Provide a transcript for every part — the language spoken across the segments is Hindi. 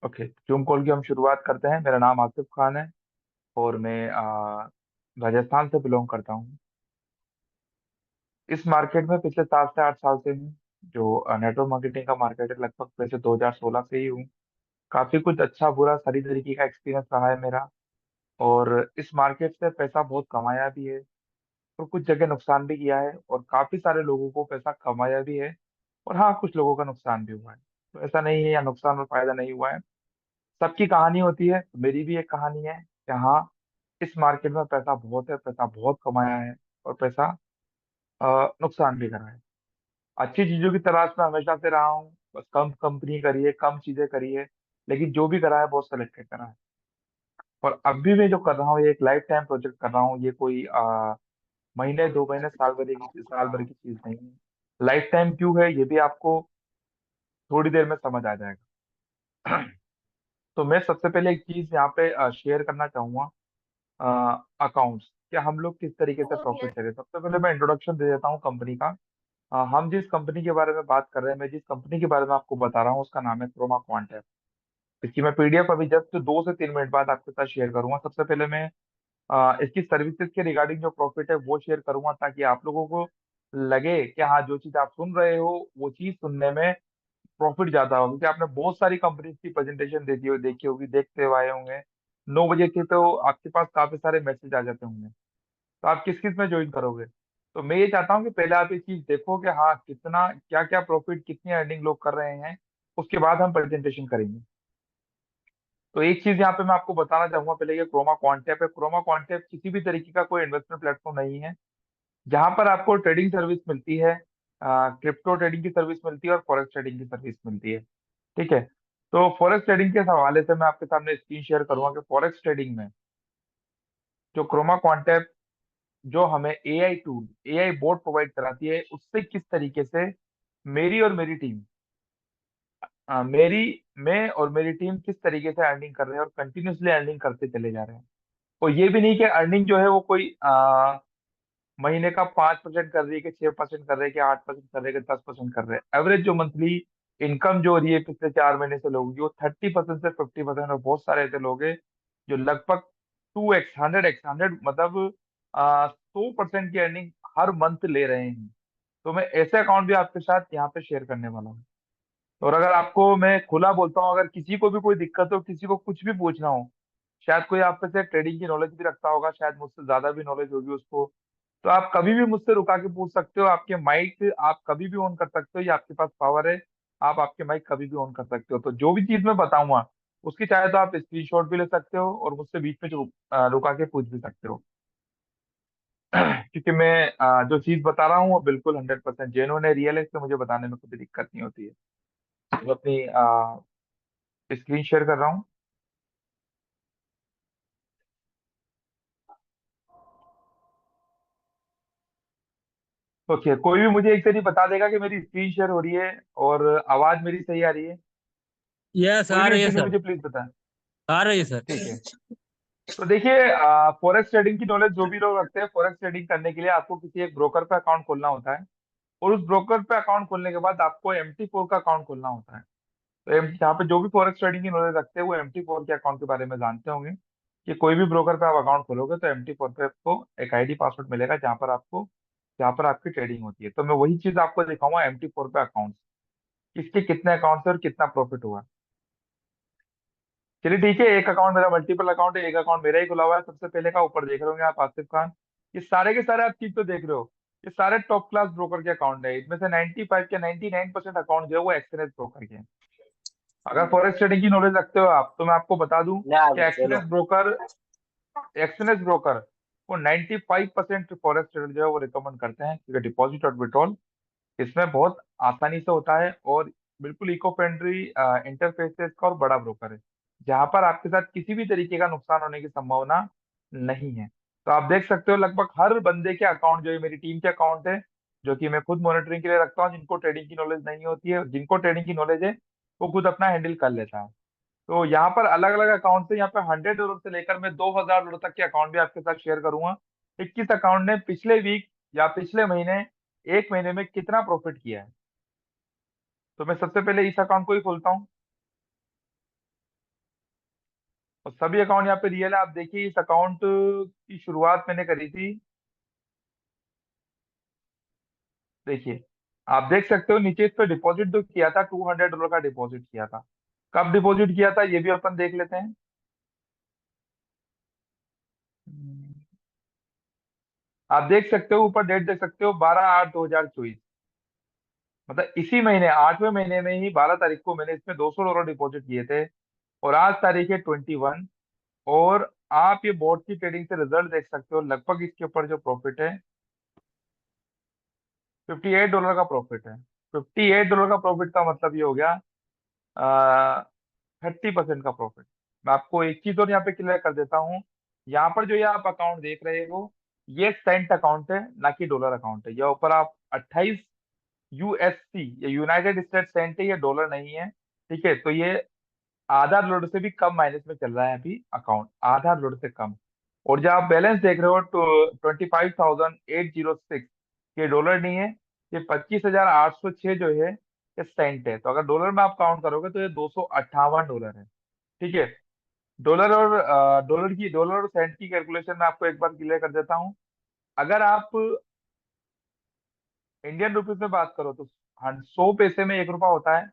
ओके, जूम कॉल की हम शुरुआत करते हैं। मेरा नाम आसिफ खान है और मैं राजस्थान से बिलोंग करता हूँ। इस मार्केट में पिछले 7 से 8 साल से हूँ। जो नेटवर्क मार्केटिंग का मार्केट है, लगभग वैसे 2016 से ही हूँ। काफी कुछ अच्छा बुरा सारी तरीके का एक्सपीरियंस रहा है मेरा। और इस मार्केट से पैसा बहुत कमाया भी है और कुछ जगह नुकसान भी किया है, और काफी सारे लोगों को पैसा कमाया भी है। और हाँ, कुछ लोगों का नुकसान भी हुआ है। तो ऐसा नहीं है या नुकसान और फायदा नहीं हुआ है। सबकी कहानी होती है, तो मेरी भी एक कहानी है कि हाँ, इस मार्केट में पैसा बहुत है, पैसा बहुत कमाया है और पैसा नुकसान भी करा है। अच्छी चीजों की तलाश में हमेशा से रहा हूँ। बस कम कंपनी करी है, कम चीजें करी है, लेकिन जो भी करा है बहुत सेलेक्टेड करा है। और अब भी मैं जो कर रहा हूँ, ये एक लाइफ टाइम प्रोजेक्ट कर रहा हूँ। ये कोई महीने 2 महीने साल भर की चीज नहीं है। लाइफ टाइम क्यों है, ये भी आपको थोड़ी देर में समझ आ जाएगा। तो मैं सबसे पहले एक चीज यहाँ पे शेयर करना चाहूंगा। अकाउंट्स, क्या हम लोग किस तरीके से प्रॉफिट करें। सबसे पहले मैं इंट्रोडक्शन दे देता हूँ कंपनी का। हम जिस कंपनी के बारे में बात कर रहे हैं, मैं जिस कंपनी के बारे में आपको बता रहा हूँ, उसका नाम है क्रोमा क्वांट। इसकी मैं पीडीएफ अभी जस्ट 2 से 3 मिनट बाद आपके साथ शेयर करूंगा। सबसे पहले मैं इसकी सर्विसेज के रिगार्डिंग जो प्रॉफिट है वो शेयर करूंगा, ताकि आप लोगों को लगे कि हाँ, जो चीज आप सुन रहे हो वो चीज सुनने में प्रॉफिट ज्यादा होगा। क्योंकि आपने बहुत सारी कंपनीज की प्रेजेंटेशन देखी होगी, देखते हुए आए होंगे। 9 बजे के तो आपके पास काफी सारे मैसेज आ जाते होंगे। तो आप किस किस में ज्वाइन करोगे। तो मैं ये चाहता हूँ कि पहले आप ये चीज देखो कि हाँ, कितना क्या क्या प्रॉफिट, कितनी अर्निंग लोग कर रहे हैं। उसके बाद हम प्रेजेंटेशन करेंगे। तो एक चीज यहाँ पे मैं आपको बताना चाहूंगा पहले, ये क्रोमा क्वांटेप है। क्रोमा क्वांटेप किसी भी तरीके का कोई इन्वेस्टमेंट प्लेटफॉर्म नहीं है। जहां पर आपको ट्रेडिंग सर्विस मिलती है, क्रिप्टो ट्रेडिंग की सर्विस मिलती है और फॉरेक्स ट्रेडिंग की सर्विस मिलती है। ठीक है। तो फॉरेक्स ट्रेडिंग के हवाले से मैं आपके सामने स्क्रीन शेयर करूंगा कि फॉरेक्स ट्रेडिंग में जो क्रोमा क्वांटेप, जो हमें AI tool, AI board provide कराती है, उससे किस तरीके से मेरी और मेरी टीम, मेरी मैं और मेरी टीम किस तरीके से अर्निंग कर रहे हैं और कंटिन्यूसली अर्निंग करते चले जा रहे हैं। और ये भी नहीं कि अर्निंग जो है वो कोई महीने का 5% कर रही है, कि 6% कर रहे हैं, कि 8% कर रहे हैं, कि 10% कर रहे हैं। एवरेज जो मंथली इनकम जो हो रही है पिछले 4 महीने से लोगों की, वो 30% से 50%। और बहुत सारे ऐसे लोग हैं जो लगभग 2x, 100x, मतलब 100% की अर्निंग हर मंथ ले रहे हैं। तो मैं ऐसे अकाउंट भी आपके साथ यहाँ पे शेयर करने वाला हूँ। और अगर आपको मैं खुला बोलता हूँ, अगर किसी को भी कोई दिक्कत हो, किसी को कुछ भी पूछना हो, शायद कोई आप में से ट्रेडिंग की नॉलेज भी रखता होगा, शायद मुझसे ज्यादा भी नॉलेज होगी उसको, तो आप कभी भी मुझसे रुका के पूछ सकते हो। आपके माइक आप कभी भी ऑन कर सकते हो, ये आपके पास पावर है। आप आपके माइक कभी भी ऑन कर सकते हो। तो जो भी चीज मैं बताऊंगा, उसकी चाहे तो आप स्क्रीनशॉट भी ले सकते हो और मुझसे बीच में रुका के पूछ भी सकते हो। क्योंकि मैं जो चीज बता रहा हूँ वो बिल्कुल 100% जेन्युइन है, रियल है। इससे मुझे बताने में कोई दिक्कत नहीं होती है। तो अपनी स्क्रीन शेयर कर रहा हूँ। ओके, कोई भी मुझे एक तरी बता देगा कि मेरी स्क्रीन शेयर हो रही है और आवाज मेरी सही आ रही है। यस, कोई आ भी रही एक है तरी सर। मुझे प्लीज बताएं। आ रही है सर। ठीक है। तो देखिए, फॉरेक्स ट्रेडिंग की नॉलेज जो भी लोग रखते हैं, फॉरेक्स ट्रेडिंग करने के लिए आपको किसी एक ब्रोकर पे अकाउंट खोलना होता है। और उस ब्रोकर पे अकाउंट खोलने के बाद आपको MT4 का अकाउंट खोलना होता है। तो यहाँ पे जो भी फॉरेक्स ट्रेडिंग की नॉलेज रखते हैं, वो MT4 के अकाउंट के बारे में जानते होंगे कि कोई भी ब्रोकर पे आप अकाउंट खोलोगे तो MT4 पे आपको एक आईडी पासवर्ड मिलेगा, जहाँ पर आपकी ट्रेडिंग होती है। तो मैं वही चीज आपको दिखाऊंगा, MT4 पे अकाउंट, किसके कितने अकाउंट है और कितना प्रॉफिट हुआ। चलिए ठीक है, एक अकाउंट मेरा, मल्टीपल अकाउंट है, एक अकाउंट मेरा ही खुला हुआ है। सबसे पहले का ऊपर देख रहे होंगे आप, आसिफ खान। ये सारे के सारे आप चीज तो देख रहे हो, ये सारे टॉप क्लास ब्रोकर के अकाउंट है। इनमें से 95 के 99% अकाउंट जो है वो एक्सएनएस ब्रोकर के हैं। अगर फॉरेक्स ट्रेडिंग की नॉलेज रखते हो आप, तो मैं आपको बता दूं कि एक्सएनएस ब्रोकर वो 95% फॉरेक्स ट्रेडर जो है वो रिकमेंड करते हैं, क्योंकि डिपॉजिट और विड्रॉल इसमें बहुत आसानी से होता है। और बिल्कुल इको फ्रेंडली इंटरफेसेस का और बड़ा ब्रोकर है, जहां पर आपके साथ किसी भी तरीके का नुकसान होने की संभावना नहीं है। तो आप देख सकते हो, लगभग हर बंदे के अकाउंट जो है मेरी टीम के अकाउंट है, जो कि मैं खुद मॉनिटरिंग के लिए रखता हूँ। जिनको ट्रेडिंग की नॉलेज नहीं होती है, जिनको ट्रेडिंग की नॉलेज है, वो खुद अपना हैंडल कर लेता है। तो यहाँ पर अलग अलग अकाउंट है। यहाँ पे $100 से लेकर मैं $2,000 तक के अकाउंट भी आपके साथ शेयर करूंगा। 21 अकाउंट ने पिछले वीक या पिछले महीने, एक महीने में कितना प्रॉफिट किया है। तो मैं सबसे पहले इस अकाउंट को ही खोलता हूँ। और सभी अकाउंट यहाँ पे रियल है। आप देखिए इस अकाउंट की शुरुआत मैंने करी थी। देखिए, आप देख सकते हो नीचे इस पे डिपॉजिट जो किया था, $200 का डिपॉजिट किया था। कब डिपॉजिट किया था ये भी अपन देख लेते हैं। हम्म, आप देख सकते हो ऊपर डेट देख सकते हो, 12/8/2024। मतलब इसी महीने 8वें महीने में ही 12 तारीख को मैंने इसमें $200 डिपॉजिट किए थे। और आज तारीख है 21। और आप ये बोर्ड की ट्रेडिंग से रिजल्ट देख सकते हो, लगभग इसके ऊपर जो प्रॉफिट है $58 का प्रॉफिट है। $58 का प्रॉफिट का मतलब ये हो गया 30% का प्रॉफिट। मैं आपको एक चीज और यहाँ पे क्लियर कर देता हूँ। यहाँ पर जो ये आप अकाउंट देख रहे हो, ये सेंट अकाउंट है ना कि डॉलर अकाउंट है। ये ऊपर आप 28 यूएससी, ये यूनाइटेड स्टेट सेंट है, ये डॉलर नहीं है। ठीक है, तो ये आधा डॉलर से भी कम माइनस में चल रहा है अभी अकाउंट, आधा डॉलर से कम। और जो आप बैलेंस देख रहे हो तो 25,806, ये डॉलर नहीं है, ये 25,806 जो है ये सेंट है। तो अगर डॉलर में आप काउंट करोगे तो ये $258 है। ठीक है। डॉलर और सेंट की कैलकुलेशन मैं आपको एक बार क्लियर कर देता हूँ। अगर आप इंडियन रुपीज में बात करो तो 100 पैसे में 1 रुपया होता है।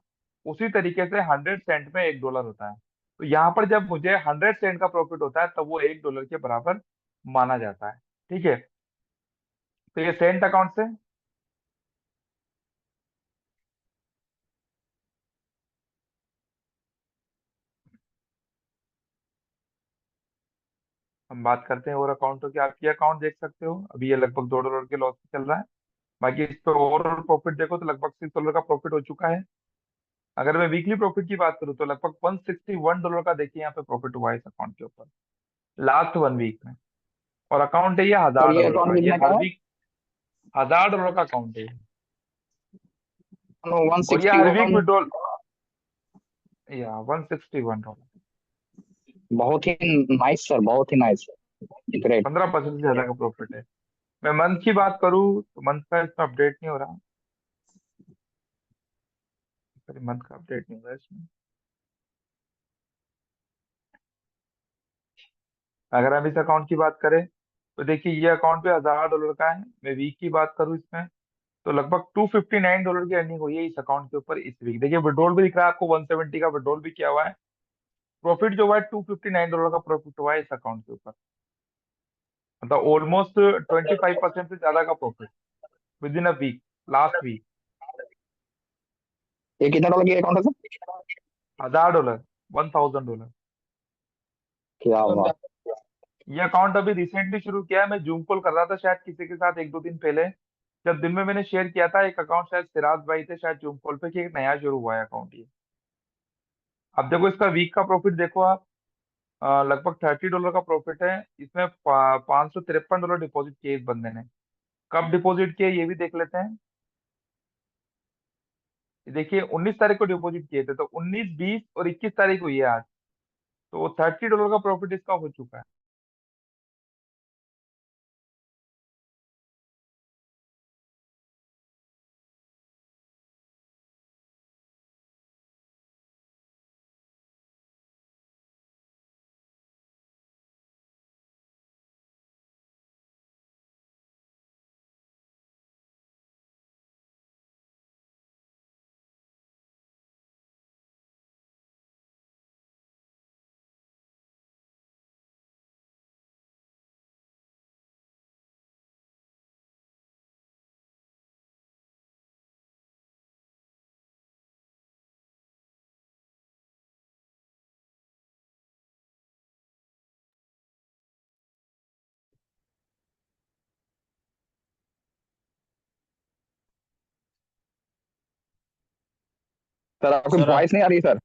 उसी तरीके से 100 सेंट में 1 डॉलर होता है। तो यहाँ पर जब मुझे 100 सेंट का प्रॉफिट होता है तब वो 1 डॉलर के बराबर माना जाता है। ठीक है, तो ये सेंट अकाउंट से हम बात करते हैं और अकाउंटों की। आप ये अकाउंट देख सकते हो, अभी ये लगभग $2 के लॉस पे चल रहा है। बाकी इस पे ओवरऑल प्रॉफिट देखो तो लगभग $6 का प्रॉफिट हो चुका है। अगर मैं वीकली प्रॉफिट की बात करूँ तो लगभग $161 का देखिए यहाँ पे प्रॉफिट हुआ है इस अकाउंट के ऊपर, लास्ट 1 वीक में। और अकाउंट है ये और हजार ये डॉलर अकाउंट का, ये कितने का हर है? वीक $1000 का अकाउंट है। वन और ये सिक्सटी हर वीक वन विड्रॉल, या $161। बहुत ही नाइस सर, बहुत ही नाइस। ग्रेट। 15% से ज्यादा का प्रॉफिट है। मैं मंथ की बात करूँ तो मंथ का इसमें अपडेट नहीं हो रहा। मंथ का अपडेट नहीं हो रहा इसमें। अगर हम इस अकाउंट की बात करें तो देखिए ये अकाउंट भी $1000 का है। मैं वीक की बात करूँ इसमें तो लगभग $259 की अर्निंग हुई है इस अकाउंट के ऊपर इस वीक। देखिए विड्रॉल भी दिख रहा है आपको, 170 का विड्रॉल भी किया हुआ है। प्रॉफिट जो हुआ है $259 का प्रॉफिट हुआ है इस अकाउंट के ऊपर। मतलब ऑलमोस्ट 25% से ज्यादा का profit within a week, last week. ये कितना डॉलर की अकाउंट है सर? $1000, $1000। क्या बात। ये अकाउंट अभी रिसेंटली शुरू किया है। मैं जूम कॉल कर रहा था शायद किसी के साथ 1-2 दिन पहले, जब दिन में मैंने शेयर किया था एक अकाउंट, शायद सिराज भाई थे शायद जूम कॉल पे, कि एक नया शुरू हुआ है अकाउंट ये। अब देखो इसका वीक का प्रॉफिट देखो आप, लगभग $30 का प्रॉफिट है इसमें। $553 डिपॉजिट किए इस बंदे ने। कब डिपॉजिट किए ये भी देख लेते हैं। देखिए 19 तारीख को डिपॉजिट किए थे, तो 19, 20 और 21 तारीख हुई है आज। तो $30 का प्रॉफिट इसका हो चुका है। सर आपकी सर वॉइस नहीं आ रही सर।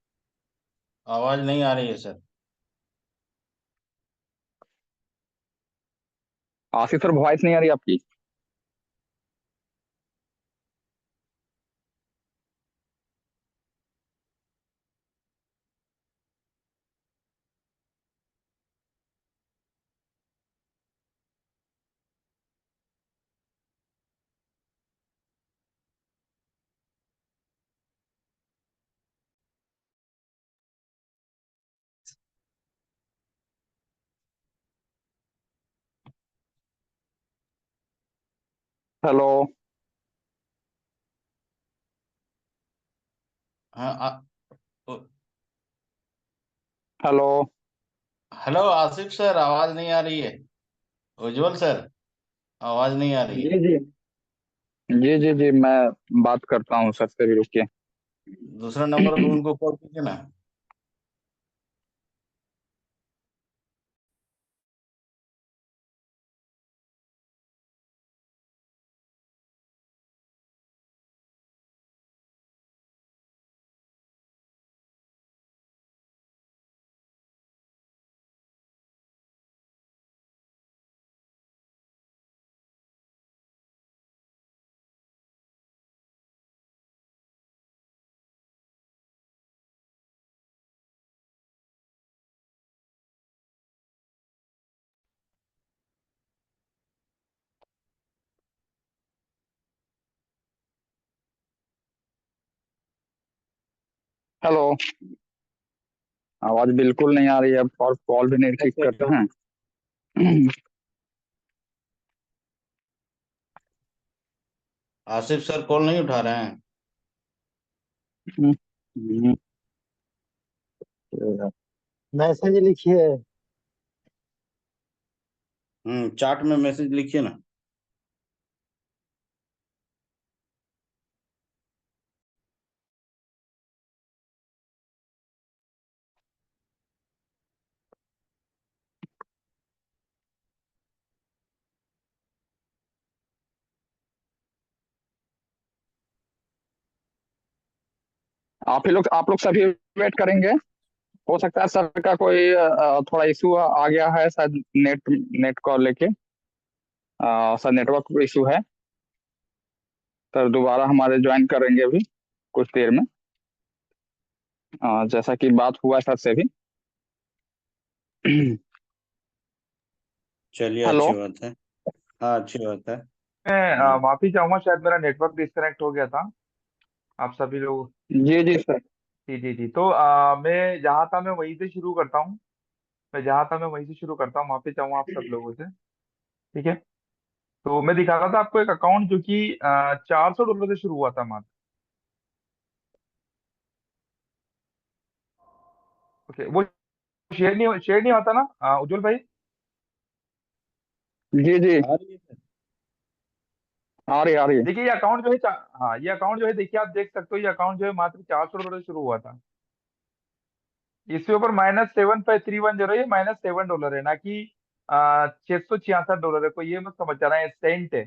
आवाज नहीं आ रही है सर। आसिफ सर वॉइस नहीं आ रही आपकी। हेलो। हाँ हेलो। हेलो आसिफ सर, आवाज नहीं आ रही है। उज्जवल सर, आवाज नहीं आ रही है। जी जी। जी जी जी, मैं बात करता हूँ सर से भी, रुकिए। दूसरा नंबर पे उनको कॉल कीजिए ना। हेलो। आवाज बिल्कुल नहीं आ रही है और कॉल भी नहीं रिसीव कैसे कर हो? रहे हैं। आसिफ सर कॉल नहीं उठा रहे हैं। मैसेज लिखिए। चार्ट में मैसेज लिखिए ना। आप लोग सभी वेट करेंगे। हो सकता है सर का कोई थोड़ा इशू आ गया है शायद, नेट नेट को लेके। सर नेटवर्क इशू है। सर दोबारा हमारे ज्वाइन करेंगे अभी कुछ देर में। जैसा कि बात हुआ सर से भी। चलिए, हेलो। अच्छी बात है। हाँ, अच्छी बात है। मैं हम्म, माफी चाहूंगा, शायद मेरा नेटवर्क डिस्कनेक्ट हो गया था। आप सभी लोग। जी जी सर। जी जी जी, तो मैं जहाँ था मैं वहीं से शुरू करता हूँ। मैं जहाँ था मैं वहीं से शुरू करता हूँ, माफी चाहूंगा आप सब लोगों से। ठीक है। तो मैं दिखा रहा था आपको एक अकाउंट जो कि $400 से शुरू हुआ था मात्र। ओके, वो शेयर नहीं होता ना उज्जवल भाई। जी जी। आ रही है सर। आ रही है। देखिए ये अकाउंट जो है हाँ, ये अकाउंट जो है, देखिए आप देख सकते हो, ये अकाउंट जो है मात्र $400 से शुरू हुआ था। इसके ऊपर -7.310, ये -$7 है, ना कि $666 है। कोई ये मत समझ जाना, ये सेंट है।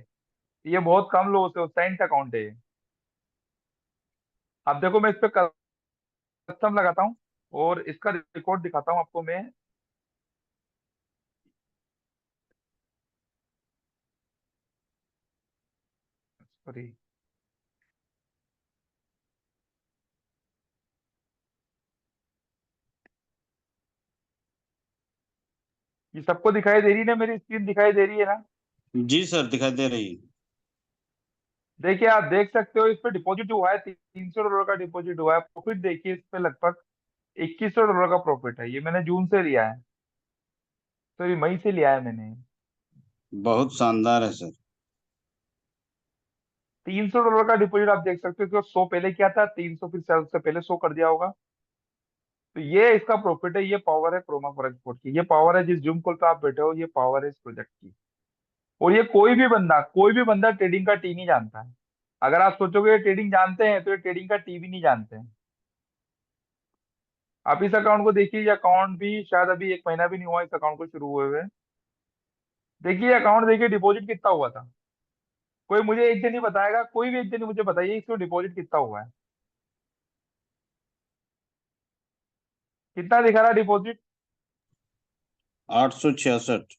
ये बहुत कम लोगों से सेंट अकाउंट है ये। अब देखो मैं इस पे कस्टम लगाता हूँ और इसका रिकॉर्ड दिखाता हूँ आपको मैं। सॉरी। ये सबको दिखाई दे रही है ना, मेरी स्क्रीन दिखाई दे रही है ना। जी सर, दिखाई दे रही है। देखिए आप देख सकते हो, इस पे डिपॉजिट हुआ है $300 का डिपॉजिट हुआ है। प्रॉफिट देखिए, इस पे लगभग $2100 का प्रॉफिट है। ये मैंने जून से लिया है, तो ये मई से लिया है मैंने। बहुत शानदार है सर। $300 का डिपॉजिट आप देख सकते हो कि 100 पहले किया था, 300 फिर से उससे पहले 100 कर दिया होगा। तो ये इसका प्रॉफिट है, ये पावर है क्रोमा फॉरेक्स बोर्ड की, ये पावर है जिस जूम कॉल पे आप बैठे हो, ये पावर है इस प्रोजेक्ट की। और ये कोई भी बंदा ट्रेडिंग का टी नहीं जानता है। अगर आप सोचोगे ये ट्रेडिंग जानते हैं, तो ये ट्रेडिंग का टी भी नहीं जानते हैं। आप इस अकाउंट को देखिए, ये अकाउंट भी शायद अभी 1 महीना भी नहीं हुआ इस अकाउंट को शुरू हुए हुए। देखिए अकाउंट, देखिए डिपॉजिट कितना हुआ था। कोई मुझे एक दिन ही बताएगा, कोई भी एक दिन ही मुझे बताइए इसको डिपॉजिट कितना हुआ है। कितना दिखा रहा है डिपॉजिट? 866।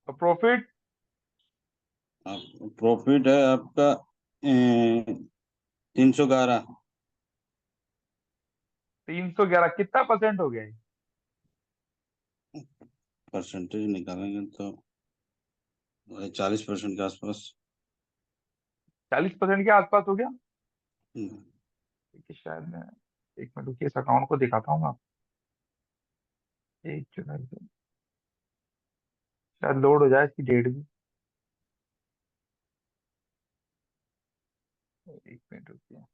और प्रॉफिट? प्रॉफिट है आपका 311। 311 कितना परसेंट हो गया है? परसेंटेज निकालेंगे तो 40% के आसपास। 40% के आसपास हो गया। हम्म, देखिए शायद मैं 1 मिनट रुकिए, इस अकाउंट को दिखाता हूँ आप। 1 जुलाई से शायद लोड हो जाए इसकी डेट भी। एक मिनट रुकिए।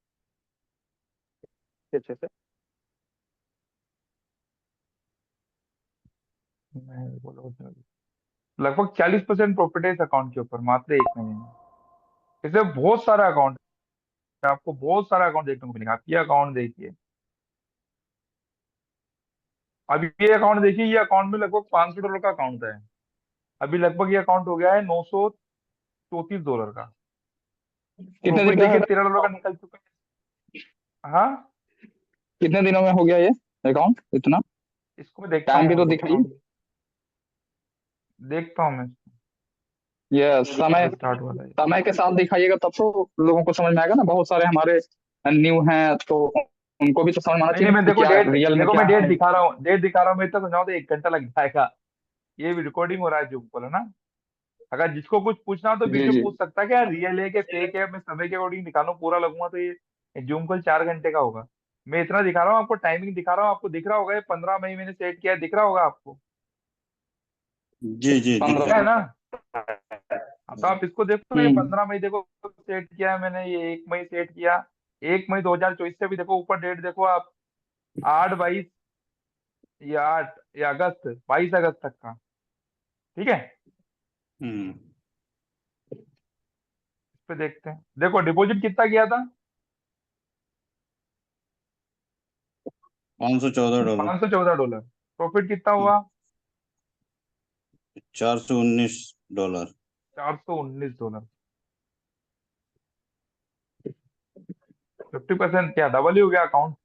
अच्छे से। मैं बोलो, लगभग 40% प्रॉफिट है इस अकाउंट के ऊपर मात्र एक महीने में। इसमें बहुत सारा अकाउंट है, आपको बहुत सारा अकाउंट देखने को मिलेगा। आप ये अकाउंट देखिए, अभी ये अकाउंट देखिए, ये अकाउंट में लगभग $500 का अकाउंट है। अभी लगभग ये अकाउंट हो गया है $934 का। कितने प्रॉफिट दिन का है? देखिए $13 का निकल चुका है। हाँ, कितने दिनों में हो गया ये अकाउंट इतना? इसको मैं देखता टाइम हूँ, भी तो रुकता दिखाइए। हूँ, देखता हूँ मैं। ये समय कब स्टार्ट हुआ था ये? समय के साथ दिखाइएगा तब तो लोगों को समझ में आएगा ना। बहुत सारे हमारे न्यू हैं तो उनको भी तो समझ में आना नहीं नहीं, चाहिए मैं कि देखो क्या डेट, रियल में देखो क्या मैं डेट है। दिखा रहा हूँ, डेट दिखा रहा हूँ। मैं तो समझाऊँ तो 1 घंटा लग जाएगा। ये भी रिकॉर्डिंग हो रहा है जूम कॉल, है ना। अगर जिसको कुछ पूछना हो तो बीच जी में जी। पूछ सकता है कि यार रियल है कि फेक है। मैं समय के अकॉर्डिंग निकालूं पूरा लगूंगा तो ये जूम कॉल 4 घंटे का होगा। मैं इतना दिखा रहा हूँ आपको, टाइमिंग दिखा रहा हूँ आपको। दिख रहा होगा ये 15 मई मैंने सेट किया है, दिख रहा होगा आपको। जी जी, दिख दिख रहा रहा है 15। ना। हाँ, तो आप इसको देखो, ये हम्म। 15 मई देखो सेट किया है मैंने, ये 1 मई सेट किया। 1 मई 2024 से भी देखो, ऊपर डेट देखो आप, 8/22, ये 8, ये अगस्त, 22 अगस्त तक का। ठीक है, हम्म। इस पे देखते हैं। देखो डिपॉजिट कितना किया था, $514। $514। प्रॉफिट कितना हुआ, $419। $419। 50% क्या डबल ही हो गया अकाउंट।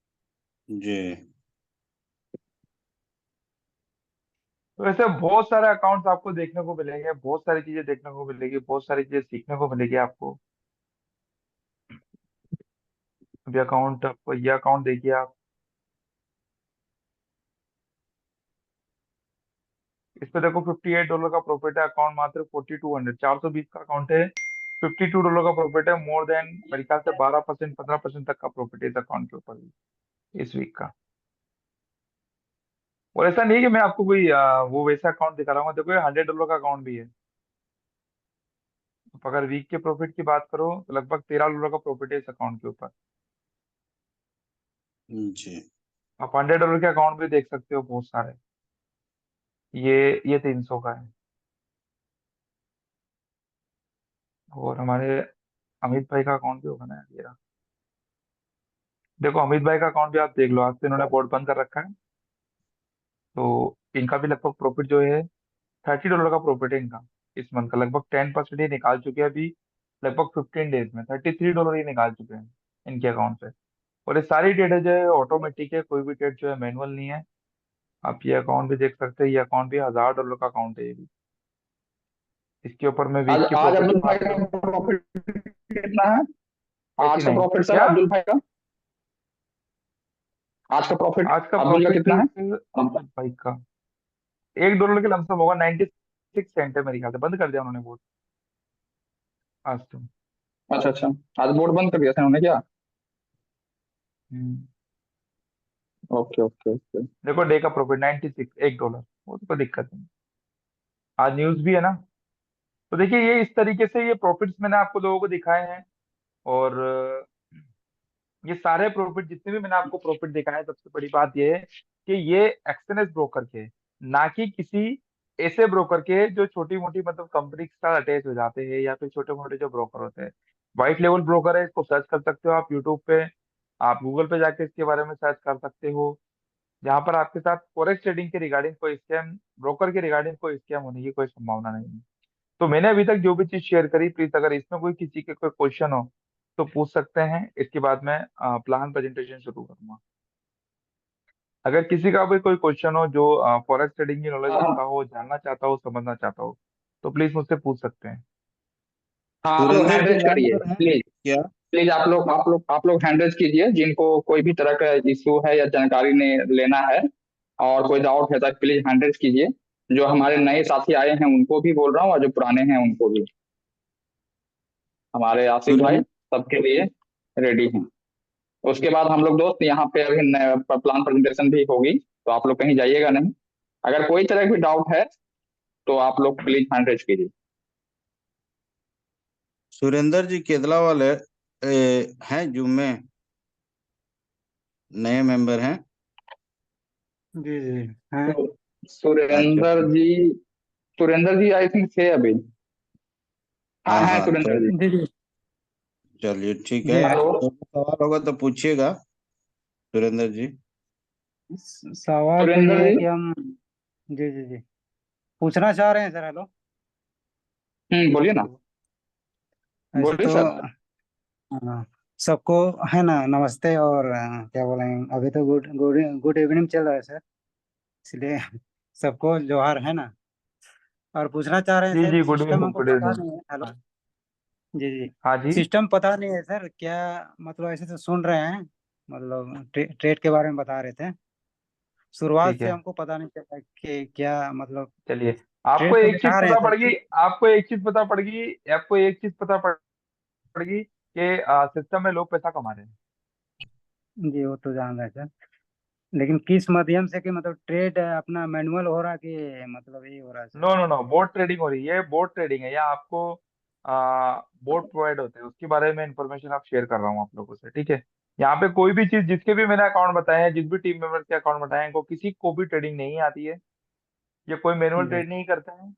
जी। तो ऐसे बहुत सारे अकाउंट्स आपको देखने को मिलेंगे, बहुत सारी चीजें देखने को मिलेगी, बहुत सारी चीजें सीखने को मिलेगी आपको। अभी अकाउंट, आपको ये अकाउंट देखिए आप, इस पे देखो $58 का प्रॉफिट है। अकाउंट मात्र 4200, 420 का अकाउंट है। $52 का प्रॉफिट है। मोर देन मेरे ख्याल से 12%, 15% तक का प्रॉफिट है इस अकाउंट के ऊपर भी, इस वीक का। और ऐसा नहीं है कि मैं आपको कोई वो वैसा अकाउंट दिखा रहा हूँ। देखो ये $100 का अकाउंट भी है। तो अगर वीक के प्रॉफिट की बात करो तो लगभग $13 का प्रॉफिट है इस अकाउंट के ऊपर। जी। आप $100 के अकाउंट भी देख सकते हो बहुत सारे। ये 300 का है। और हमारे अमित भाई का अकाउंट भी होगा ना यार, ये रहा। देखो अमित भाई का अकाउंट भी आप देख लो, आज से इन्होंने बोर्ड बंद कर रखा है। तो इनका भी लगभग प्रॉफिट जो है $30 का प्रॉफिट है इनका। इस मंथ का लगभग 10% ही निकाल चुके हैं अभी। लगभग 15 डेज में $33 ही निकाल चुके हैं इनके अकाउंट से। और ये सारी डेटा जो है ऑटोमेटिक है, कोई भी डेट जो है मैनुअल नहीं है। आप ये अकाउंट भी देख सकते हैं, ये अकाउंट भी $1000 का अकाउंट है ये भी। इसके ऊपर मैं आज वीक की आज प्रॉफिट की अब्दुल भाई बात का करूँ, प्रॉफिट कितना है? आज का 89 प्रॉफिट सर क्या। अब्दुल भाई का, आज का प्रॉफिट आज का अब्दुल का प्रॉफिट कितना है? अमित भाई का $1 के लमसम होगा। 96 सेंट है मेरे ख्याल से, बंद कर दिया उन्होंने बोर्ड आज तो। अच्छा अच्छा। आज बोर्ड बंद कर दिया था उन्होंने क्या? हम्म। Okay okay okay. देखो डे का प्रॉफिट 96, $1, वो तो कोई दिक्कत नहीं। आज न्यूज भी है ना। तो देखिए ये इस तरीके से ये प्रॉफिट्स मैंने आपको लोगों को दिखाए हैं। और ये सारे प्रॉफिट जितने भी मैंने आपको प्रॉफिट दिखाए हैं, सबसे बड़ी बात ये है कि ये एक्सएनएस ब्रोकर के, ना कि किसी ऐसे ब्रोकर के जो छोटी मोटी मतलब कंपनी के साथ अटैच हो जाते हैं, या फिर छोटे मोटे जो ब्रोकर होते हैं। व्हाइट लेवल ब्रोकर है, इसको सर्च कर सकते हो आप यूट्यूब पे। आप गूगल पे जाके इसके बारे में सर्च कर सकते हो। जहाँ पर आपके साथ फॉरेक्स ट्रेडिंग के रिगार्डिंग कोई स्कैम, ब्रोकर के रिगार्डिंग कोई स्कैम होने की कोई संभावना नहीं है। तो मैंने अभी तक जो भी चीज शेयर करी, प्लीज अगर इसमें कोई किसी के कोई क्वेश्चन हो तो पूछ सकते हैं। इसके बाद मैं प्लान प्रेजेंटेशन शुरू करूंगा। अगर किसी का भी कोई क्वेश्चन हो जो फॉरेक्स ट्रेडिंग की नॉलेज रखता हाँ हो, जानना चाहता हो, समझना चाहता हो, तो प्लीज मुझसे पूछ सकते हैं। हाँ, आप लोग सुरेंद्र हैंड जी रेज लाइन करिए पर हैं प्लीज। क्या? प्लीज आप लोग हैंड रेज कीजिए जिनको कोई भी तरह का इशू है या जानकारी ने लेना है और कोई डाउट है तो प्लीज हैंड रेज कीजिए। जो हमारे नए साथी आए हैं उनको भी बोल रहा हूँ और जो पुराने हैं उनको भी। हमारे आसिफ भाई सुरेंद्र। सबके लिए रेडी हैं। उसके बाद हम लोग दोस्त यहाँ पे अभी प्लान प्रेजेंटेशन भी होगी तो आप लोग कहीं जाइएगा नहीं। अगर कोई तरह की डाउट है तो आप लोग प्लीज हैंड रेज कीजिए। सुरेंद्र जी केदला वाले हैं जूम में, नए मेंबर हैं? जी जी हैं। तो अच्छा सुरेंद्र जी, सुरेंद्र जी आई थिंक थे अभी। हाँ हाँ है हाँ, सुरेंद्र जी। जी जी चलिए ठीक है। जी हाँ। हेलो। कोई सवाल होगा तो पूछिएगा सुरेंद्र जी। सवाल तो सुरेंद्र ये है जी। कि हम जी जी जी पूछना चाह रहे हैं सर। हेलो। बोलिए ना। ऐसे बोलिए तो सर। हाँ, सबको है ना नमस्ते। और क्या बोलेंगे, अभी तो गुड गुड गुड इवनिंग चल रहा है सर, इसलिए सबको जोहार है ना। और पूछना चाह रहे हैं जी सर, जी, गुड सिस्टम इवनिंग, हमको गुड पता इवनिंग। नहीं है। हेलो। जी जी। हाँ जी। सिस्टम पता नहीं है सर क्या, मतलब ऐसे तो सुन रहे हैं, मतलब ट्रेड के बारे में बता रहे थे। शुरुआत ठीक से है, हमको पता नहीं चला कि क्या मतलब। चलिए। आपको ट्रेड तो एक चीज दिखा रहे हैं पता सर पड़ गई, कि आपको एक चीज पता पड़ गई, आपको एक चीज पता पड़ गई कि सिस्टम में लोग पैसा कमा रहे हैं। जी वो तो जान रहे हैं सर, लेकिन किस माध्यम से कि मतलब ट्रेड अपना मैनुअल हो रहा कि मतलब ये हो रहा है sir. No no no, bot trading हो रही है, बोट ट्रेडिंग है। या आपको बोट प्रोवाइड होते हैं, उसके बारे में इंफॉर्मेशन आप शेयर कर रहा हूँ आप लोगों से, ठीक है। यहाँ पे कोई भी चीज, जिसके भी मैंने अकाउंट बताए हैं, जिस भी टीम मेंबर के अकाउंट बताए हैं, इनको किसी को भी ट्रेडिंग नहीं आती है। ये कोई मैनुअल जी ट्रेड नहीं करते हैं।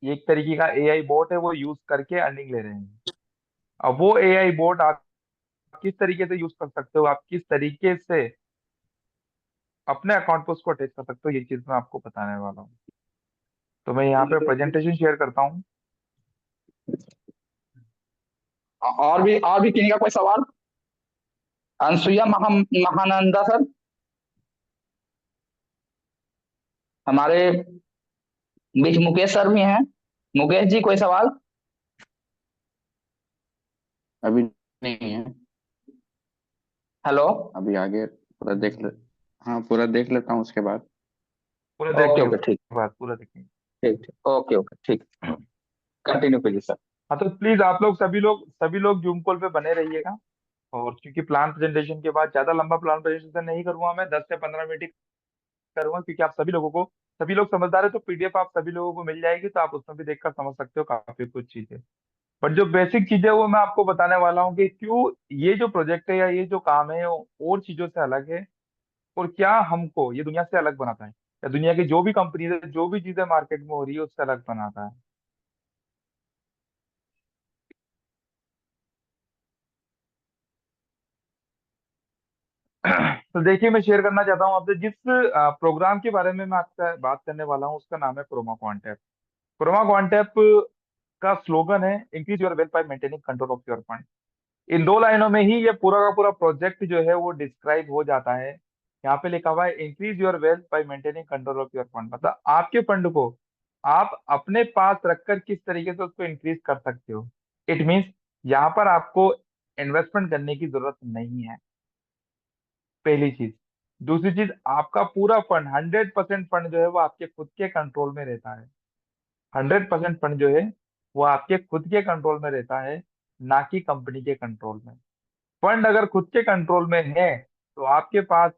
ये एक तरीके का एआई बोट है, वो यूज करके अर्निंग ले रहे हैं। अब वो एआई बोट आप किस तरीके से यूज कर सकते हो, आप किस तरीके से अपने अकाउंट पर उसको अटैच कर सकते हो, ये चीज मैं आपको बताने वाला हूँ। तो मैं यहाँ पे प्रेजेंटेशन शेयर करता हूँ। और भी किन्हीं का कोई सवाल? अनसुईया महानंदा सर, हमारे बीच मुकेश सर भी हैं। मुकेश जी कोई सवाल? अभी नहीं है। हेलो। अभी आगे पूरा देख ले। हाँ, पूरा देख लेता हूँ उसके बाद। पूरा ओके देखने के ओके ठीक। बाद, पूरा देखने ठीक ठीक ओके ओके ठीक। कंटिन्यू कीजिए सर। हाँ, तो प्लीज आप लोग, सभी लोग जूम कॉल पे बने रहिएगा। और क्योंकि प्लान प्रेजेंटेशन के बाद ज्यादा लंबा प्लान प्रेजेंटेशन नहीं करूंगा, मैं 10 से 15 मिनट ही करूंगा, क्योंकि आप सभी लोगों को, सभी लोग समझदार है, तो पीडीएफ आप सभी लोगों को मिल जाएगी, तो आप उसमें भी देखकर समझ सकते हो काफी कुछ चीजें। बट जो बेसिक चीजें वो मैं आपको बताने वाला हूँ कि क्यों ये जो प्रोजेक्ट है या ये जो काम है वो और चीजों से अलग है, और क्या हमको ये दुनिया से अलग बनाता है, या दुनिया की जो भी कंपनी है, जो भी चीजें मार्केट में हो रही है, उससे अलग बनाता है। तो देखिए, मैं शेयर करना चाहता हूँ आपसे जिस प्रोग्राम के बारे में मैं आपसे बात करने वाला हूँ, उसका नाम है क्रोमा क्वांटेप। क्रोमा क्वांटेप का स्लोगन है, increase your wealth by maintaining control of your fund. इन दो लाइनों में ही ये पूरा का पूरा प्रोजेक्ट जो है वो डिस्क्राइब हो जाता है। यहाँ पे लिखा हुआ है, increase your wealth by maintaining control of your fund, मतलब आपके फंड को आप अपने पास रखकर किस तरीके से उसको इंक्रीज कर सकते हो। इट मीन्स यहाँ पर आपको इन्वेस्टमेंट करने की जरूरत नहीं है, पहली चीज। दूसरी चीज, आपका पूरा फंड, 100% फंड जो है वो आपके खुद के कंट्रोल में रहता है। 100% फंड जो है वो आपके खुद के कंट्रोल में रहता है, ना कि कंपनी के कंट्रोल में। फंड अगर खुद के कंट्रोल में है, तो आपके पास,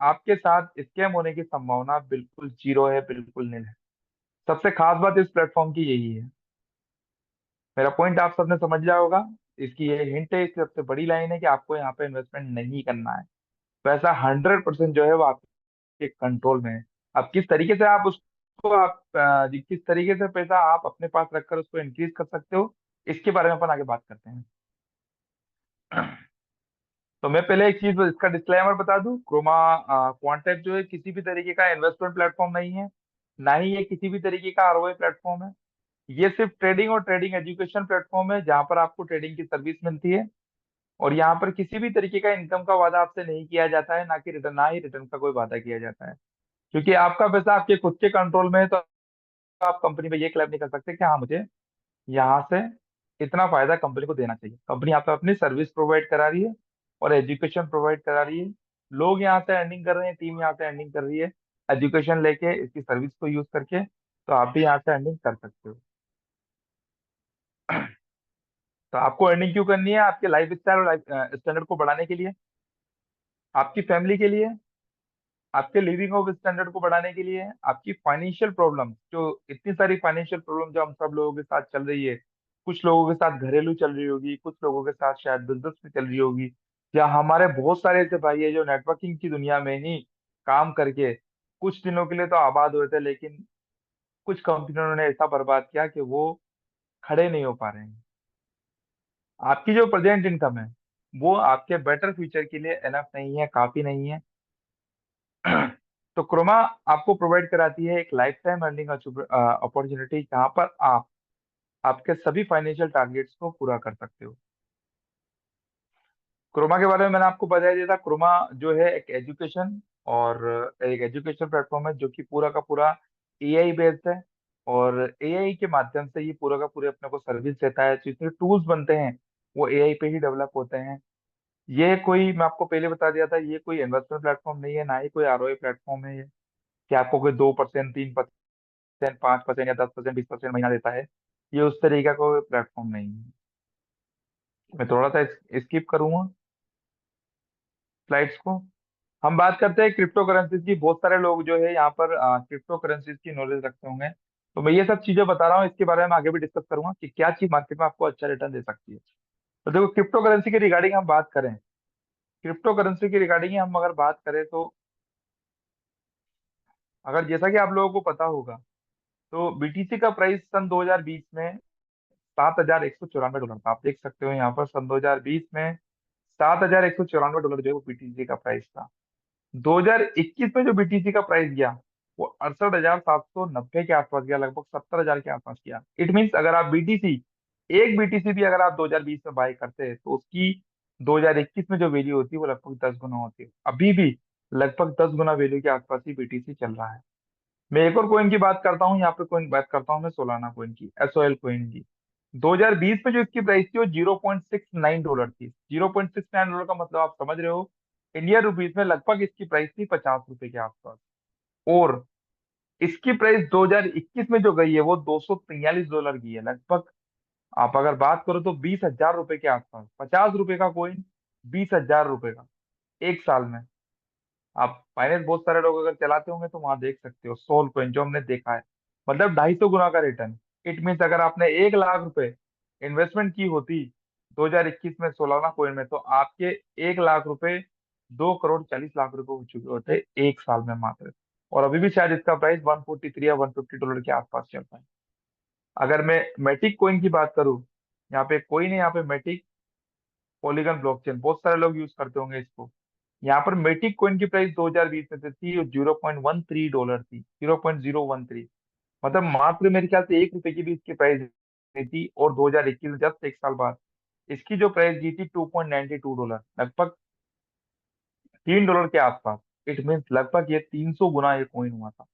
आपके साथ स्कैम होने की संभावना बिल्कुल जीरो है, बिल्कुल नील है। सबसे खास बात इस प्लेटफॉर्म की यही है। मेरा पॉइंट आप सबने समझ लिया होगा। इसकी ये हिंट है, इसकी सबसे बड़ी लाइन है कि आपको यहाँ पे इन्वेस्टमेंट नहीं करना है। पैसा 100% जो है वो आपके कंट्रोल में है। अब किस तरीके से आप उसको, किस तरीके से पैसा आप अपने पास रखकर उसको इंक्रीज कर सकते हो, इसके बारे में अपन आगे बात करते हैं। तो मैं पहले एक चीज इसका डिस्क्लेमर बता दूं, क्रोमा क्वांटेप जो है किसी भी तरीके का इन्वेस्टमेंट प्लेटफॉर्म नहीं है, ना ही ये किसी भी तरीके का आरओआई प्लेटफॉर्म है। ये सिर्फ ट्रेडिंग और ट्रेडिंग एजुकेशन प्लेटफॉर्म है, जहां पर आपको ट्रेडिंग की सर्विस मिलती है। और यहाँ पर किसी भी तरीके का इनकम का वादा आपसे नहीं किया जाता है, ना कि रिटर्न, ना ही रिटर्न का कोई वादा किया जाता है। क्योंकि आपका पैसा आपके खुद के कंट्रोल में है, तो आप कंपनी पे ये क्लेम नहीं कर सकते कि हाँ, मुझे यहाँ से इतना फायदा कंपनी को देना चाहिए। कंपनी यहाँ पे अपनी सर्विस प्रोवाइड करा रही है और एजुकेशन प्रोवाइड करा रही है। लोग यहाँ से अर्निंग कर रहे हैं, टीम यहाँ से अर्निंग कर रही है, एजुकेशन लेके, इसकी सर्विस को यूज करके। तो आप भी यहाँ से अर्निंग कर सकते हो। तो आपको अर्निंग क्यों करनी है? आपके लाइफ स्टाइल और लाइफ स्टैंडर्ड को बढ़ाने के लिए, आपकी फैमिली के लिए, आपके लिविंग ऑफ स्टैंडर्ड को बढ़ाने के लिए, आपकी फाइनेंशियल प्रॉब्लम, जो इतनी सारी फाइनेंशियल प्रॉब्लम जो हम सब लोगों के साथ चल रही है, कुछ लोगों के साथ घरेलू चल रही होगी, कुछ लोगों के साथ शायद बिजनेस में चल रही होगी, या हमारे बहुत सारे ऐसे भाई है जो नेटवर्किंग की दुनिया में ही काम करके कुछ दिनों के लिए तो आबाद हुए थे, लेकिन कुछ कंपनियों ने ऐसा बर्बाद किया कि वो खड़े नहीं हो पा रहे हैं। आपकी जो प्रेजेंट इनकम है वो आपके बेटर फ्यूचर के लिए एनफ नहीं है, काफी नहीं है। तो क्रोमा आपको प्रोवाइड कराती है एक लाइफ टाइम अर्निंग अपॉर्चुनिटी, जहां पर आप आपके सभी फाइनेंशियल टारगेट्स को पूरा कर सकते हो। क्रोमा के बारे में मैंने आपको बताया दिया था। क्रोमा जो है एक एजुकेशन प्लेटफॉर्म है जो कि पूरा का पूरा एआई बेस्ड है, और एआई के माध्यम से ये पूरा का पूरे अपने को सर्विस देता है। जितने टूल्स बनते हैं वो एआई पे ही डेवलप होते हैं। ये कोई, मैं आपको पहले बता दिया था, ये कोई इन्वेस्टमेंट प्लेटफॉर्म नहीं है, ना ही कोई आरओए प्लेटफॉर्म है ये, कि आपको कोई 2%, 3%, 5% या 10%, 20% महीना देता है। ये उस तरीके का कोई प्लेटफॉर्म नहीं है। मैं थोड़ा सा स्किप करूंगा स्लाइड्स को। हम बात करते हैं क्रिप्टो करेंसीज की। बहुत सारे लोग जो है यहाँ पर क्रिप्टो करेंसीज की नॉलेज रखते होंगे, तो मैं ये सब चीजें बता रहा हूँ, इसके बारे में आगे भी डिस्कस करूंगा कि क्या चीज मार्केट में आपको अच्छा रिटर्न दे सकती है। तो देखो, क्रिप्टो करेंसी के रिगार्डिंग हम बात करें, क्रिप्टो करेंसी की रिगार्डिंग ही हम अगर बात करें, तो अगर जैसा कि आप लोगों को पता होगा, तो बीटीसी का प्राइस सन 2020 में 7,194 डॉलर था। आप देख सकते हो यहाँ पर सन 2020 में 7,194 डॉलर जो है वो बीटीसी का प्राइस था। 2021 में जो बीटीसी का प्राइस गया वो 68,790 के आसपास गया, लगभग 70,000 के आसपास गया। इट मीन्स अगर आप बीटीसी, एक बीटीसी भी अगर आप 2020 में बाय करते हैं, तो उसकी 2021 में जो वैल्यू होती है वो लगभग 10 गुना होती है। अभी भी लगभग 10 गुना वैल्यू के आसपास ही बीटीसी चल रहा है। मैं एक और कॉइन की बात करता हूँ यहाँ पे, कॉइन बात करता हूँ मैं सोलाना कॉइन की, एसओएल कॉइन की। 2020 में जो इसकी प्राइस थी वो $0.69 थी। $0.69 का मतलब आप समझ रहे हो, इंडियन रुपीस में लगभग इसकी प्राइस थी ₹50 के आसपास। और इसकी प्राइस 2021 में जो गई है वो $243 की है लगभग। आप अगर बात करो तो ₹20,000 के आसपास, ₹50 का कॉइन, ₹20,000 का एक साल में। आप फाइनेंस बहुत सारे लोग अगर चलाते होंगे तो वहां देख सकते हो, सोल कॉइन जो हमने देखा है, मतलब 250 गुना का रिटर्न। इट मीन्स अगर आपने 1 लाख रुपए इन्वेस्टमेंट की होती 2021 में सोलाना कॉइन में, तो आपके 1 लाख रुपए 2,40,00,000 रुपए हो चुके होते एक साल में मात्र। और अभी भी शायद इसका प्राइस 143 या $150 के आसपास चलता है। अगर मैं मैटिक कॉइन की बात करूँ, यहाँ पे कोई नहीं, यहाँ पे मैटिक पॉलीगन ब्लॉकचेन बहुत सारे लोग यूज करते होंगे इसको। यहाँ पर मेटिक कॉइन की प्राइस 2020 में थी $0.13 थी, 0.013। मतलब मात्र मेरे ख्याल से ₹1 की भी इसकी प्राइस नहीं थी। और 2021 जस्ट एक साल बाद इसकी जो प्राइस दी थी $2.92, लगभग $3 के आसपास। इट मीन्स लगभग ये 300 गुना ये कॉइन हुआ था।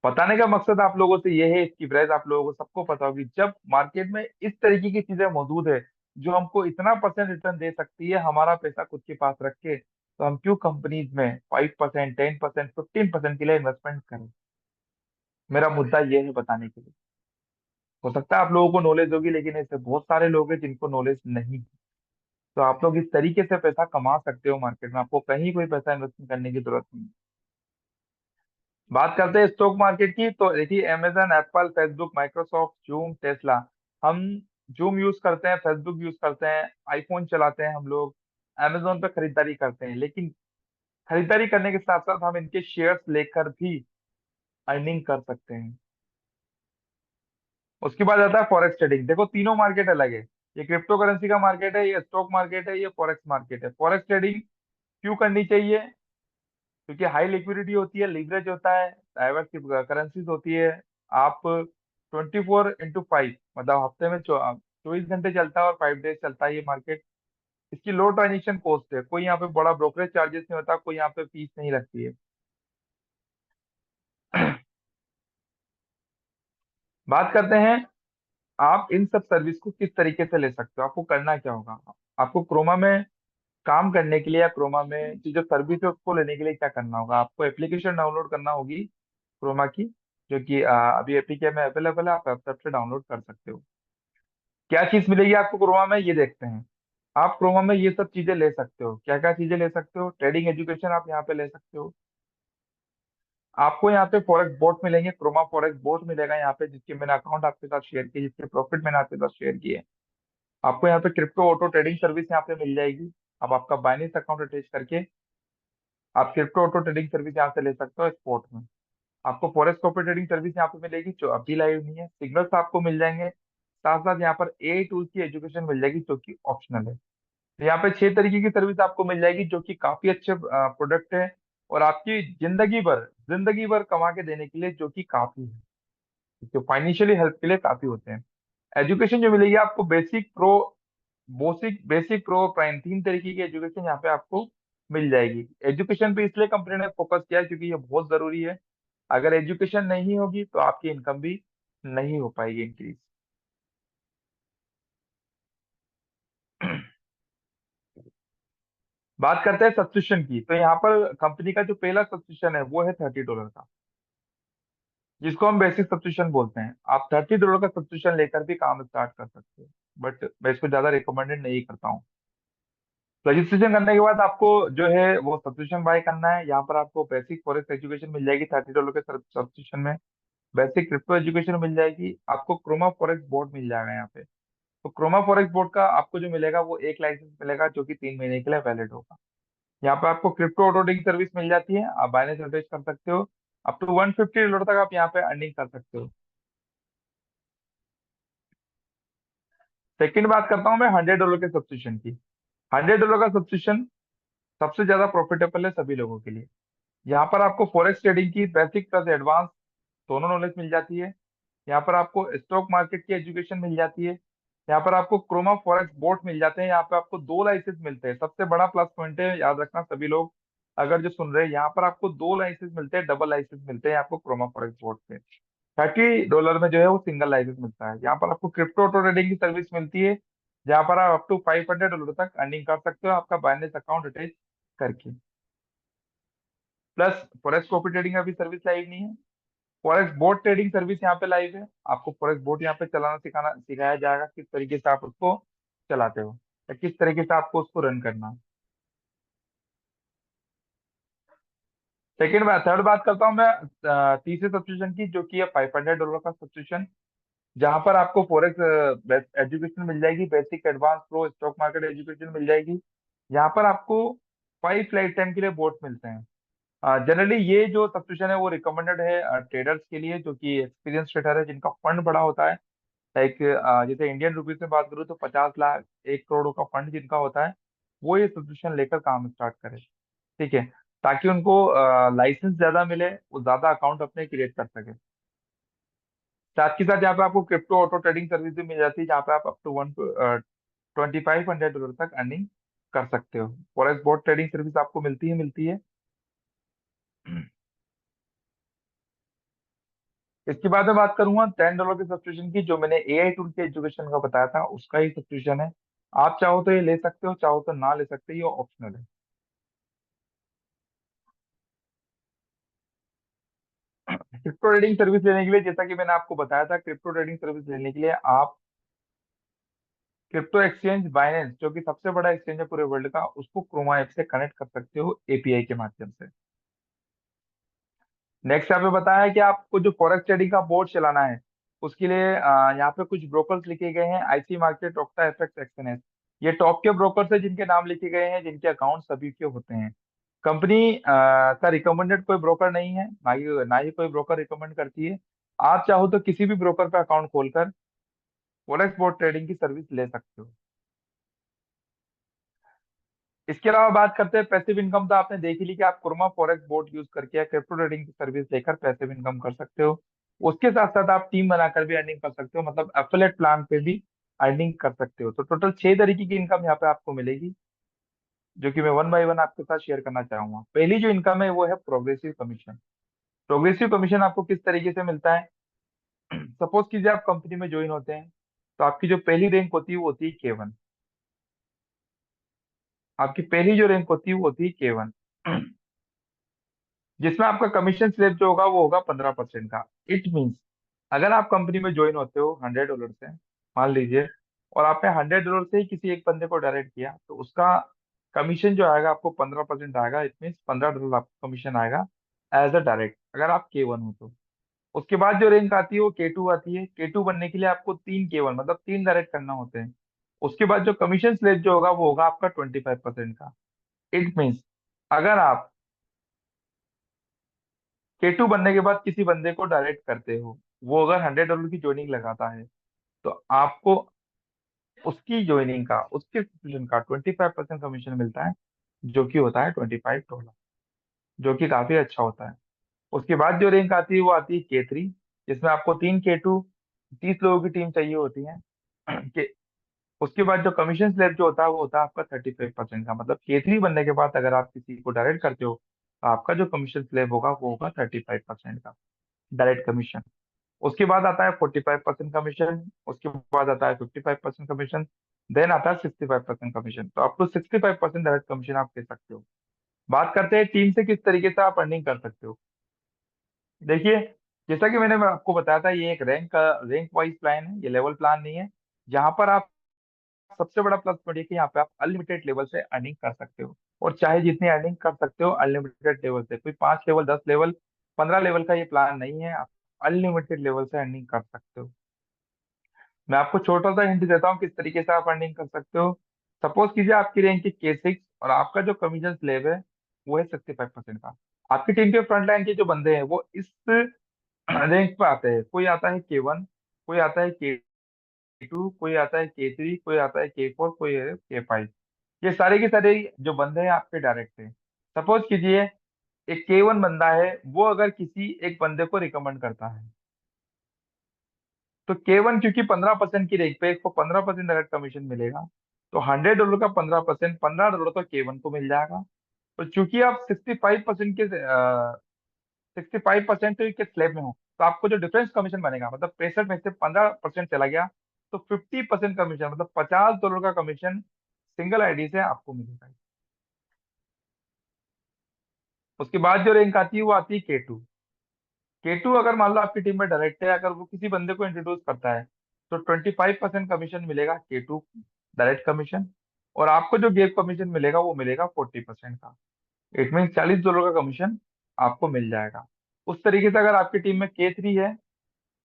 बताने का मकसद आप लोगों से ये है, इसकी प्राइस आप लोगों को सबको पता होगी, जब मार्केट में इस तरीके की चीजें मौजूद है जो हमको इतना परसेंट रिटर्न दे सकती है हमारा पैसा खुद के पास रख के, तो हम क्यों कंपनीज में 5%, 10%, 15% के लिए इन्वेस्टमेंट करें। मेरा मुद्दा ये है बताने के लिए। हो सकता है आप लोगों को नॉलेज होगी, लेकिन ऐसे बहुत सारे लोग हैं जिनको नॉलेज नहीं है। तो आप लोग इस तरीके से पैसा कमा सकते हो मार्केट में, आपको कहीं कोई पैसा इन्वेस्टमेंट करने की जरूरत नहीं। बात करते हैं स्टॉक मार्केट की, तो देखिए Amazon, Apple, Facebook, Microsoft, zoom, Tesla. हम जूम यूज करते हैं, फेसबुक यूज करते हैं, आईफोन चलाते हैं हम लोग, अमेजोन पे खरीदारी करते हैं, लेकिन खरीदारी करने के साथ साथ हम इनके शेयर्स लेकर भी अर्निंग कर सकते हैं। उसके बाद आता है फॉरेक्स ट्रेडिंग। देखो तीनों मार्केट अलग है, ये क्रिप्टो करेंसी का मार्केट है, ये स्टॉक मार्केट है, ये फॉरेक्स मार्केट है। फॉरेक्स ट्रेडिंग क्यों करनी चाहिए? क्योंकि हाई लिक्विडिटी होती है, लीवरेज होता है, डाइवर्स करेंसीज होती है। आप 24/5, मतलब हफ्ते में 24 घंटे चलता है और 5 डेज चलता है ये मार्केट। इसकी लो ट्रांजेक्शन कॉस्ट है, कोई यहाँ पे बड़ा ब्रोकरेज चार्जेस नहीं होता, कोई यहाँ पे फीस नहीं लगती है। बात करते हैं आप इन सब सर्विस को किस तरीके से ले सकते हो। आपको करना क्या होगा, आपको क्रोमा में काम करने के लिए या क्रोमा में जो सर्विस है उसको लेने के लिए क्या करना होगा, आपको एप्लीकेशन डाउनलोड करना होगी क्रोमा की, जो कि अभी एपीके में अवेलेबल है, आप वेबसाइट से डाउनलोड कर सकते हो। क्या चीज मिलेगी आपको क्रोमा में, ये देखते हैं। आप क्रोमा में ये सब चीजें ले सकते हो। क्या क्या चीजें ले सकते हो? ट्रेडिंग एजुकेशन आप यहाँ पे ले सकते हो। आपको यहाँ पे फॉरेक्स बोट मिलेंगे, क्रोमा फॉरेक्स बोट मिलेगा यहाँ पे, जिसके मैंने अकाउंट आपके साथ शेयर किए, जिसके प्रॉफिट मैंने आपके साथ शेयर किए। आपको यहाँ पे क्रिप्टो ऑटो ट्रेडिंग सर्विस यहाँ पे मिल जाएगी। अब आपका बाइनेंस अकाउंट अटैच करके आप क्रिप्टो ऑटो ट्रेडिंग सर्विस यहाँ से ले सकते हो स्पॉट में। आपको फॉरेक्स कॉपी ट्रेडिंग सर्विस यहाँ पे मिलेगी जो अभी लाइव नहीं है। सिग्नल्स आपको मिल जाएंगे, साथ साथ यहाँ पर ए टूल्स की एजुकेशन मिल जाएगी जो कि ऑप्शनल है। तो यहाँ पे 6 तरीके की सर्विस आपको मिल जाएगी जो कि काफी अच्छे प्रोडक्ट है, और आपकी जिंदगी भर कमा के देने के लिए जो कि काफी है, जो फाइनेंशियली हेल्प के लिए काफी होते हैं। एजुकेशन जो मिलेगी आपको बेसिक प्रो प्राइम, 3 तरीके की एजुकेशन यहाँ पे आपको मिल जाएगी। एजुकेशन पे इसलिए कंपनी ने फोकस किया है क्योंकि ये बहुत जरूरी है। अगर एजुकेशन नहीं होगी तो आपकी इनकम भी नहीं हो पाएगी इंक्रीज। बात करते हैं सब्सक्रिप्शन की, तो यहाँ पर कंपनी का जो पहला सब्सक्रिप्शन है वो है $30 का, जिसको हम बेसिक सब्सक्रिप्शन बोलते हैं। आप $30 का सब्सक्रिप्शन लेकर भी काम स्टार्ट कर सकते हो, बट मैं इसको ज्यादा रिकमेंडेड नहीं करता हूँ। रजिस्ट्रेशन करने के बाद आपको जो है वो सब्सक्रिप्शन बाय करना है। यहाँ पर आपको बेसिक फॉरेक्स एजुकेशन मिल जाएगी $30 के सब्सक्रिप्शन में। बेसिक क्रिप्टो एजुकेशन मिल जाएगी आपको। क्रोमा फॉरेक्स बोर्ड मिल जाएगा यहाँ पे। तो क्रोमा फॉरेक्स बोर्ड का आपको जो मिलेगा वो एक लाइसेंस मिलेगा जो कि 3 महीने के लिए वैलिड होगा। यहाँ पे आपको क्रिप्टो ऑटो ट्रेडिंग सर्विस मिल जाती है, आप बाइनेंस अटैच कर सकते हो। अप टू $150 तक आप यहाँ पे अर्निंग कर सकते हो। सेकंड बात करता हूँ मैं $100 के सब्सक्रिप्शन की। $100 का सब्सक्रिप्शन सबसे ज्यादा प्रॉफिटेबल है सभी लोगों के लिए। यहाँ पर आपको फॉरेक्स ट्रेडिंग की बेसिक प्लस एडवांस दोनों नॉलेज मिल जाती है। यहाँ पर आपको स्टॉक मार्केट की एजुकेशन मिल जाती है। यहाँ पर आपको क्रोमा फॉरेक्स बोट मिल जाते हैं। यहाँ पे आपको 2 लाइसेंस मिलते हैं। सबसे बड़ा प्लस पॉइंट है, याद रखना सभी लोग अगर जो सुन रहे हैं, यहाँ पर आपको 2 लाइसेंस मिलते हैं, डबल लाइसेंस मिलते हैं आपको क्रोमा फॉरेक्स बोट पे। $30 में जो है वो सिंगल लाइसेंस मिलता है। यहाँ पर आपको क्रिप्टो ऑटो ट्रेडिंग की सर्विस मिलती है, जहाँ पर आप अप टू $500 तक अर्निंग कर सकते हो आपका बाइनेंस अकाउंट अटैच करके। प्लस फॉरेक्स कॉपी ट्रेडिंग का भी सर्विस लाइव नहीं है। फॉरेक्स बोट ट्रेडिंग सर्विस यहाँ पे लाइव है। आपको फॉरेक्स बोट यहाँ पे चलाना सिखाया जाएगा, किस तरीके से आप उसको चलाते हो या किस तरीके से आपको उसको रन करना है। थर्ड बात करता हूँ मैं तीसरे सब्सक्रिप्शन की, जो कि है $500 का सब्सक्रिप्शन, जहाँ पर आपको फॉरेक्स एजुकेशन मिल जाएगी, basic advance pro stock market education मिल जाएगी। यहाँ पर आपको 5 लाइफ टाइम के लिए बोट मिलते हैं। जनरली ये जो सब्सक्रिप्शन है वो रिकमेंडेड है ट्रेडर्स के लिए, जो कि एक्सपीरियंस ट्रेडर है, जिनका फंड बड़ा होता है। लाइक जैसे इंडियन रुपीज में बात करूँ तो 50 लाख 1 करोड़ का फंड जिनका होता है, वो ये सब्सक्रिप्शन लेकर काम स्टार्ट करे। ठीक है, ताकि उनको लाइसेंस ज्यादा मिले, वो ज्यादा अकाउंट अपने क्रिएट कर सके। साथ ही साथ यहाँ पे आपको क्रिप्टो ऑटो ट्रेडिंग सर्विस भी मिल जाती है, जहाँ पे आप अप टू $2500 तक अर्निंग कर सकते हो। फॉरेक्स बोट ट्रेडिंग सर्विस आपको मिलती है। इसके बाद मैं बात करूंगा $10 के सब्सक्रिप्शन की, जो मैंने एआई टूल के एजुकेशन का बताया था उसका ही सब्सक्रिप्शन है। आप चाहो तो ये ले सकते हो, चाहो तो ना ले सकते, ये ऑप्शनल है। क्रिप्टो ट्रेडिंग सर्विस लेने के लिए, जैसा कि मैंने आपको बताया था, क्रिप्टो ट्रेडिंग सर्विस लेने के लिए आप क्रिप्टो एक्सचेंज बाइनेंस, जो कि सबसे बड़ा एक्सचेंज है पूरे वर्ल्ड का, उसको क्रोमा ऐप से कनेक्ट कर सकते हो एपीआई के माध्यम से। नेक्स्ट यहाँ पे बताया कि आपको जो फॉरेक्स ट्रेडिंग का बोर्ड चलाना है, उसके लिए यहाँ पे कुछ ब्रोकर्स लिखे गए हैं, आईसी मार्केट, ऑक्टा, एफएक्स, एक्सएनएस। ये टॉप के ब्रोकर्स है जिनके नाम लिखे गए हैं, जिनके अकाउंट सभी के होते हैं। कंपनी का रिकमेंडेड कोई ब्रोकर नहीं है, ना ही कोई ब्रोकर रिकमेंड करती है। आप चाहो तो किसी भी ब्रोकर का अकाउंट खोलकर फॉरेक्स बोर्ड ट्रेडिंग की सर्विस ले सकते हो। इसके अलावा बात करते हैं पैसिव इनकम। तो आपने देख ही ली कि आप कुरमा फॉरेक्स बोर्ड यूज करके या क्रिप्टो ट्रेडिंग की सर्विस लेकर पैसिव इनकम कर सकते हो। उसके साथ साथ आप टीम बनाकर भी अर्निंग कर सकते हो, मतलब एफिलिएट प्लान पे भी अर्निंग कर सकते हो। तो टोटल 6 तरीके की इनकम यहाँ पे आपको मिलेगी, जो कि मैं वन बाय वन आपके साथ शेयर करना चाहूंगा। पहली जो इनकम है वो है प्रोग्रेसिव कमीशन। प्रोग्रेसिव कमीशन आपको किस तरीके से मिलता है? सपोज कीजिए आप कंपनी में ज्वाइन होते हैं, तो आपकी जो पहली रैंक होती है वो होती है K1। आपकी पहली जो रैंक होती है वो होती है K1, जिसमें आपका कमीशन स्लैब जो होगा वो होगा 15% का। इट मीन्स अगर आप कंपनी में ज्वाइन होते हो $100 से, मान लीजिए, और आपने $100 से ही किसी एक बंदे को डायरेक्ट किया, तो उसका कमीशन जो आएगा आपको 15% आएगा। इट मीन्स $15 आपको कमीशन आएगा एज अ डायरेक्ट, अगर आप K1 हो तो। उसके बाद जो रैंक आती है वो K2 आती है। K2 बनने के लिए आपको 3 K1 मतलब 3 डायरेक्ट करना होते हैं। उसके बाद जो कमीशन स्लेब जो होगा वो होगा आपका 25% का। इट मीन्स अगर आप K2 बनने के बाद किसी बंदे को डायरेक्ट करते हो, वो अगर $100 की ज्वाइनिंग लगाता है, तो आपको उसकी ज्वाइनिंग का, उसके सब्सक्रिप्शन का 25% कमीशन मिलता है, जो कि होता है $25, जो कि काफी अच्छा होता है। उसके बाद जो रैंक आती है वो आती है K3, जिसमें आपको 3 K2, 30 लोगों की टीम चाहिए होती है। कि उसके बाद जो कमीशन स्लैब जो होता है वो होता है आपका 35% का। मतलब K3 बनने के बाद अगर आप किसी को डायरेक्ट करते हो, तो आपका जो कमीशन स्लैब होगा वो होगा 35% का डायरेक्ट कमीशन। उसके बाद आता है 45% कमीशन, उसके बाद आता है 55% कमीशन, देन आता है 65% कमीशन। तो आप तो 65% डायरेक्ट कमीशन आप कह सकते हो। बात करते हैं टीम से किस तरीके से आप अर्निंग कर सकते हो। देखिए, जैसा कि मैंने आपको बताया था, ये एक रैंक वाइज प्लान है, ये लेवल प्लान नहीं है। जहां पर आप सबसे बड़ा प्लस पॉइंट ये कि यहाँ पे आप अनलिमिटेड लेवल से अर्निंग कर सकते हो, और चाहे जितनी अर्निंग कर सकते हो अनलिमिटेड लेवल से। कोई 5 लेवल, 10 लेवल, 15 लेवल का ये प्लान नहीं है। आप अनलिमिटेड लेवल से अर्निंग कर सकते हो। मैं आपको छोटा सा हिंट देता हूँ किस तरीके से आप अर्निंग कर सकते हो। सपोज कीजिए आपकी रैंक है K6 और आपका जो कमीशन स्लेब है वो है 65% का। आपकी टीम के फ्रंट लाइन के जो बंदे हैं वो इस रैंक पे आते हैं। कोई आता है K1, कोई आता है K2, कोई आता है K3, कोई आता है K4, कोई है K5। ये सारे के सारे जो बंदे हैं आपके डायरेक्ट हैं। सपोज कीजिए एक K1 बंदा है, वो अगर किसी एक बंदे को रिकमेंड करता है, तो K1 क्योंकि 15% की रैंक पे इसको 15% डायरेक्ट कमीशन मिलेगा। तो $100 का 15%, $15 तो K1 को मिल जाएगा। तो चूंकि आप 65% के स्लैब में हो, तो आपको जो डिफरेंस कमीशन बनेगा, मतलब 65 में से 15% चला गया, तो 50% कमीशन मतलब $50 का कमीशन सिंगल आईडी से आपको मिलेगा। उसके बाद जो रैंक आती है वो आती है K2। K2 अगर मान लो आपकी टीम में डायरेक्ट है, अगर वो किसी बंदे को इंट्रोड्यूस करता है, तो 25% कमीशन मिलेगा K2 डायरेक्ट कमीशन, और आपको जो गेप कमीशन मिलेगा वो मिलेगा 40% का। इट मीन $40 का कमीशन आपको मिल जाएगा। उस तरीके से अगर आपकी टीम में K3 है,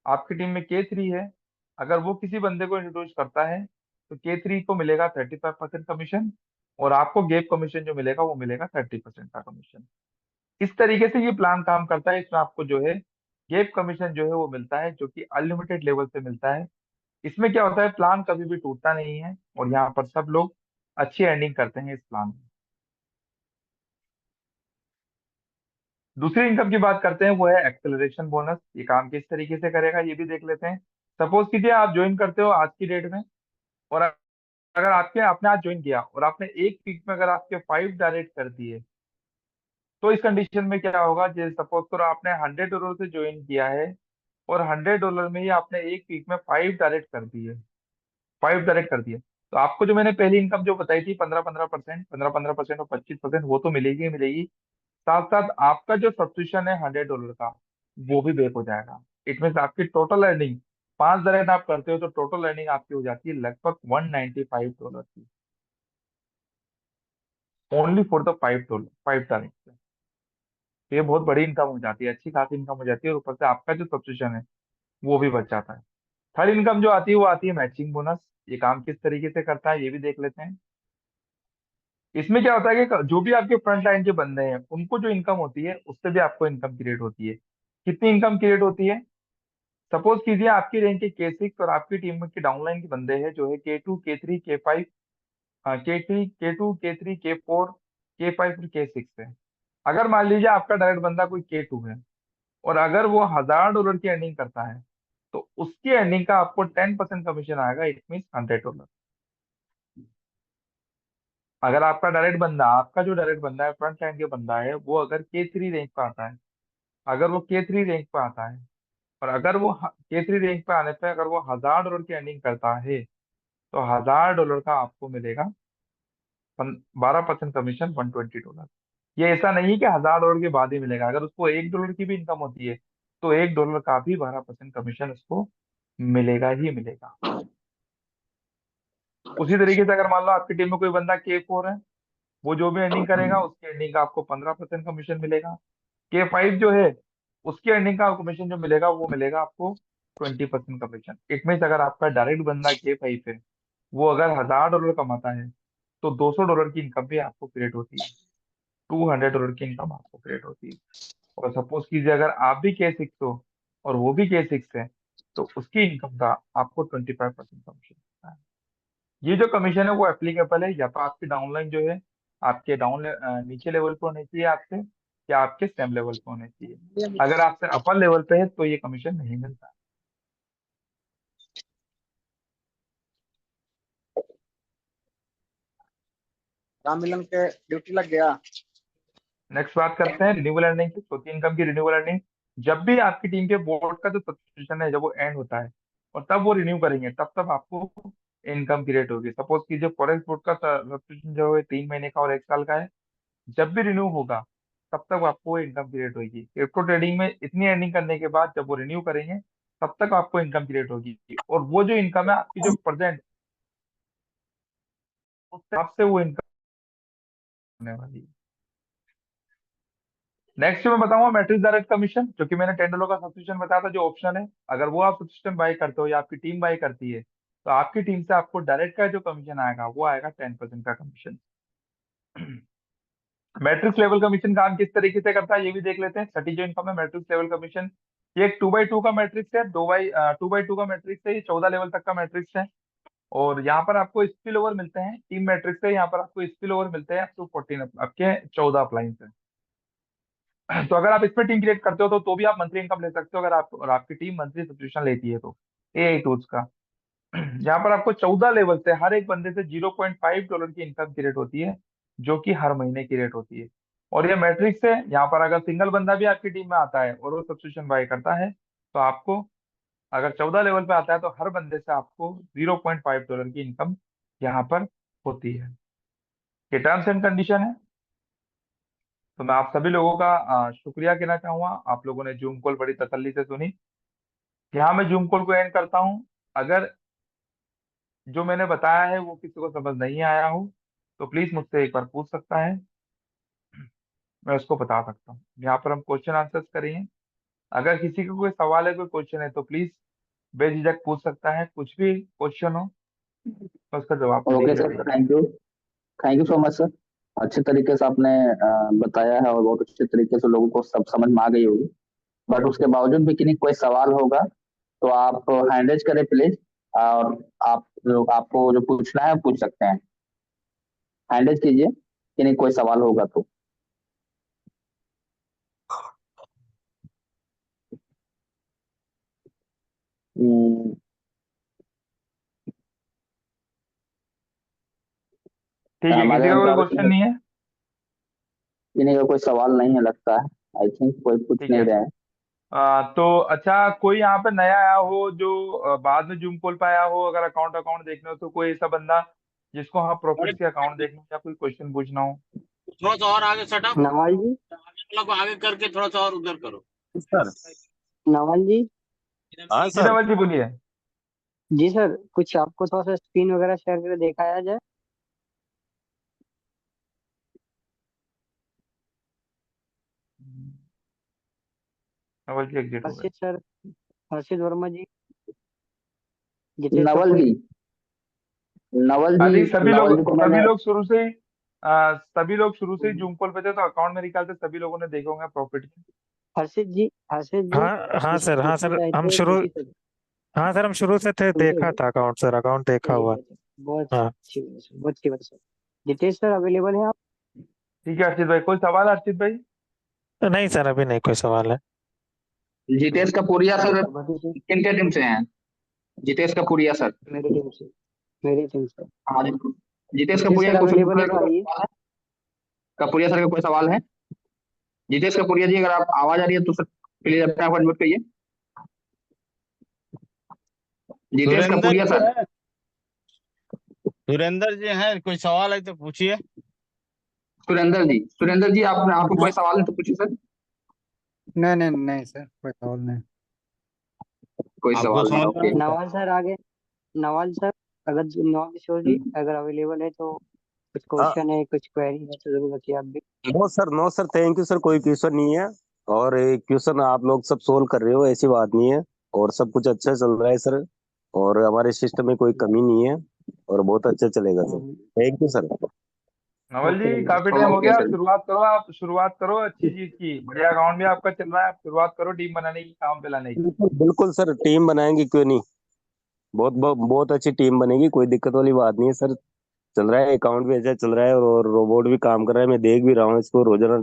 आपकी टीम में K3 है, अगर वो किसी बंदे को इंट्रोड्यूस करता है, तो K3 को मिलेगा 35% कमीशन, और आपको गेप कमीशन जो मिलेगा वो मिलेगा 30% का कमीशन। इस तरीके से ये प्लान काम करता है। इसमें आपको जो है गेप कमीशन जो है वो मिलता है, जो कि अनलिमिटेड लेवल से मिलता है। इसमें क्या होता है, प्लान कभी भी टूटता नहीं है, और यहाँ पर सब लोग अच्छी अर्निंग करते हैं इस प्लान में। दूसरी इनकम की बात करते हैं, वो है एक्सेलरेशन बोनस। ये काम किस तरीके से करेगा ये भी देख लेते हैं। सपोज कीजिए आप ज्वाइन करते हो आज की डेट में, और अगर आपने आज ज्वाइन किया और आपने एक वीक में अगर आपके 5 डायरेक्ट कर दिए, तो इस कंडीशन में क्या होगा, जैसे सपोज करो आपने $100 से ज्वाइन किया है, और $100 में ही आपने एक वीक में 5 डायरेक्ट कर दिए, तो आपको जो मैंने पहली इनकम जो बताई थी 15-15%, 15-15% और 25%, वो तो मिलेगी ही मिलेगी। साथ साथ आपका जो सब्सक्रिप्शन है $100 का, वो भी बैक हो जाएगा। इट मीन आपकी टोटल अर्निंग, 5 डायरेक्ट आप करते हो तो टोटल अर्निंग आपकी हो जाती है लगभग $195 की, only for the 5 dollar 5 direct. तो ये बहुत बड़ी इनकम हो जाती है, अच्छी खासी इनकम हो जाती है, और ऊपर से आपका जो सब्सक्रिप्शन है वो भी बच जाता है। थर्ड इनकम जो आती है वो आती है मैचिंग बोनस। ये काम किस तरीके से करता है ये भी देख लेते हैं। इसमें क्या होता है कि जो भी आपके फ्रंट लाइन के बंदे हैं उनको जो इनकम होती है उससे भी आपको इनकम क्रिएट होती है। कितनी इनकम क्रिएट होती है, सपोज कीजिए आपकी रैंक के K6 और आपकी टीम में के डाउनलाइन के बंदे हैं जो है K2, K3, K5, K3, K4, K5 और K6 है। अगर मान लीजिए आपका डायरेक्ट बंदा कोई K2 है, और अगर वो $1000 की अर्निंग करता है, तो उसकी अर्निंग का आपको 10% कमीशन आएगा। It mean $100। अगर आपका जो डायरेक्ट बंदा है, फ्रंट लाइन के बंदा है, वो अगर K3 रैंक पे आता है, अगर वो K3 रैंक पे आता है, और अगर वो K3 रैंक पे आने पे अगर वो $1000 की अर्निंग करता है, तो $1000 का आपको मिलेगा 12% कमीशन, $120। ये ऐसा नहीं कि $1000 के बाद ही मिलेगा, अगर उसको $1 की भी इनकम होती है, तो $1 का भी 12% कमीशन उसको मिलेगा ही मिलेगा। उसी तरीके से अगर मान लो आपकी टीम में कोई बंदा K4 है, वो जो भी अर्निंग करेगा उसकी अर्निंग का आपको 15% कमीशन मिलेगा। K5 जो है उसकी अर्निंग का कमीशन जो मिलेगा वो मिलेगा आपको 20% कमीशन। इट मीन्स अगर आपका डायरेक्ट बंदा K5 है, वो अगर $1000 कमाता है तो $200 की इनकम भी आपको क्रिएट होती है, $200 की इनकम आपको क्रिएट होती है। और सपोज कीजिए अगर आप भी K6 हो और वो भी K6 है, तो उसकी इनकम का आपको 25% कमीशन मिलता है। ये जो कमीशन है वो एप्लीकेबल है या तो आपकी डाउनलाइन जो है आपके नीचे लेवल पे होने चाहिए आपसे, या आपके सेम लेवल पे होने चाहिए। अगर आपसे अपर लेवल पे है तो ये कमीशन नहीं मिलता। राम मिलन के ड्यूटी लग गया। नेक्स्ट बात करते हैं रिन्यूएबल अर्निंग की। छोटी इनकम की रिन्यूएबल अर्निंग, जब भी आपकी टीम के बोर्ड का जो सब्सक्रिप्शन है जब वो एंड होता है और तब वो रिन्यू करेंगे, तब तब आपको इनकम क्रिएट होगी। सपोज कीजिए फॉरेक्स बोर्ड का सब्सक्रिप्शन जो है 3 महीने का और 1 साल का है, जब भी रिन्यू होगा तब तक आपको इनकम क्रिएट होगी। क्रिप्टो ट्रेडिंग में इतनी अर्निंग करने के बाद जब वो रिन्यू करेंगे तब तक आपको इनकम क्रिएट होगी, और वो जो इनकम है आपकी जो प्रेजेंट, उस हिसाब से वो इनकम होने वाली है। नेक्स्ट मैं बताऊंगा मैट्रिक्स डायरेक्ट कमीशन, जो कि मैंने $10 का सब्सक्रिप्शन बताया था जो ऑप्शन है। अगर वो आप सब्सक्रिप्शन बाय करते हो या आपकी टीम बाय करती है, तो आपकी टीम से आपको डायरेक्ट का जो कमीशन आएगा वो आएगा 10% का कमीशन। मैट्रिक्स लेवल कमीशन काम किस तरीके से करता है ये भी देख लेते हैं। छठी जो इनकम है मैट्रिक्स लेवल कमीशन, ये एक 2x2 का मैट्रिक्स है, 2x2 का मैट्रिक्स है, ये 14 लेवल तक का मैट्रिक्स है। और यहाँ पर आपको स्पिल ओवर मिलते हैं, टीम मैट्रिक्स है, यहाँ पर आपको स्पिल ओवर मिलते हैं अप टू 14, आपके 14 अप्लाइंस है। तो अगर आप इस पे टीम क्रिएट करते हो तो भी आप मंथली इनकम ले सकते हो, अगर आप और आपकी टीम मंथली सब्सक्रिप्शन लेती है तो। AI टूल्स का यहाँ पर आपको 14 लेवल से हर एक बंदे से $0.5 की इनकम क्रिएट होती है, जो कि हर महीने क्रिएट होती है। और ये मैट्रिक्स है, यहाँ पर अगर सिंगल बंदा भी आपकी टीम में आता है और वो सब्सक्रिप्शन बाय करता है, तो आपको अगर 14 लेवल पे आता है तो हर बंदे से आपको $0.5 की इनकम यहाँ पर होती है। ये टर्म्स एंड कंडीशन है। तो मैं आप सभी लोगों का शुक्रिया कहना चाहूंगा, आप लोगों ने जूम कॉल बड़ी तसल्ली से सुनी। यहाँ मैं जूम कॉल को एंड करता हूँ। अगर जो मैंने बताया है वो किसी को समझ नहीं आया हो तो प्लीज मुझसे एक बार पूछ सकता है, मैं उसको बता सकता हूँ। यहाँ पर हम क्वेश्चन आंसर्स करेंगे। अगर किसी को कोई सवाल है, कोई क्वेश्चन है, तो प्लीज बेझिझक पूछ सकता है। कुछ भी क्वेश्चन हो तो उसका जवाब ओके देंगे सर, देंगे। Thank you so much sir. अच्छे तरीके से आपने बताया है और बहुत अच्छे तरीके से लोगों को सब समझ में आ गई होगी। बट उसके बावजूद भी किन्हीं कोई सवाल होगा तो आप हैंड रेज करें प्लीज, और आप जो आपको जो पूछना है पूछ सकते हैं। हैंड रेज कीजिए, किन्हीं कोई सवाल होगा तो। हम्म, ठीक है, हमारे किसी का कोई अनुसार क्वेश्चन नहीं है? किन्हीं का कोई सवाल नहीं है लगता है। आई थिंक कोई पूछ ठीक नहीं है। रहे हैं। तो अच्छा, कोई यहाँ पे नया आया हो जो बाद में जूम कॉल पे आया हो, अगर अकाउंट अकाउंट देखना हो तो कोई ऐसा बंदा जिसको हाँ प्रॉफिट से अकाउंट देखना हो या कोई क्वेश्चन पूछना हो? थोड़ा सा और आगे सटअप, नवाल जी। आगे वाला को आगे करके थोड़ा सा और उधर करो। सर। नवाल जी। हाँ जी सर। नवल जी बोलिए। जी सर, कुछ आपको थोड़ा सा स्क्रीन वगैरह शेयर करके दिखाया जाए। नवल जी एग्जिट हो गए। हर्षित सर, हर्षित वर्मा जी, जितेश नवल कपूर। जी, नवल जी, अभी नवल जी को सभी मैंने लोग शुरू से ही सभी लोग शुरू से ही जूम कॉल पे थे, तो अकाउंट मेरे ख्याल से सभी लोगों ने देखे होंगे प्रॉफिट के। हर्षित जी, हर्षित जी, हाँ हाँ कुछ सर, हाँ पूछना सर, चाहते हम हैं शुरू, जी सर। हाँ सर, हम शुरू से थे, सुनते देखा हैं था अकाउंट सर, अकाउंट देखा चलिए, हुआ। बहुत हाँ अच्छी बात है, बहुत अच्छी बात है सर। जितेश सर अवेलेबल है आप? ठीक है अर्षित भाई, कोई सवाल है अर्षित भाई? नहीं सर, अभी नहीं कोई सवाल है। जितेश कपूरिया सर बाकी सर किन के टीम से हैं? जितेश कपूरिया सर। मेरी टीम से, मेरी टीम से। हाँ जी। जितेश जितेश कपूरिया सर का कुछ अवेलेबल है तो सवाल आइए। है? कपूरिया सर का कोई सवाल है? जितेश कपूरिया जी, अगर आप आवाज आ रही है तो सर प्लीज अपने आप अनम्यूट करिए। जितेश सुरेंद्र कपूरिया जी सर। है, सुरेंद्र जी हैं, कोई सवाल है तो पूछिए। सुरेंद्र जी, सुरेंद्र जी, आपको हाँ, कोई सवाल है तो पूछिए सर। नहीं नहीं नहीं सर, कोई सवाल नहीं। कोई आपको सवाल नहीं, समझ में ओके। नवाल सर आगे। नवाल सर, अगर नवाल किशोर जी अगर अवेलेबल है तो कुछ हाँ, क्वेश्चन है, कुछ क्वेरी है तो जरूर रखिए आप भी। No sir, no sir, thank you sir, कोई क्वेश्चन नहीं है। और एक क्वेश्चन आप लोग सब सोल्व कर रहे हो, ऐसी बात नहीं है। और सब कुछ अच्छा चल रहा है सर। और हमारे सिस्टम में कोई कमी नहीं है। और बहुत अच्छा चलेगा sir. Thank you sir. Naval okay जी, नवल काफी टाइम हो ओके गया, आप सर। शुरुआत करो, आप शुरुआत करो अच्छी चीज की, बढ़िया अकाउंट भी आपका चल रहा है, आप शुरुआत करो टीम बनाने की, काम पे लाने की। बिल्कुल बिल्कुल सर, टीम बनाएंगे क्यों नहीं। बहुत बहुत बहुत अच्छी टीम बनेगी, कोई दिक्कत वाली बात नहीं है सर। चल रहा है, अकाउंट भी अच्छा चल रहा है और रोबोट भी काम कर रहा है। मैं देख भी रहा हूँ इसको रोजाना।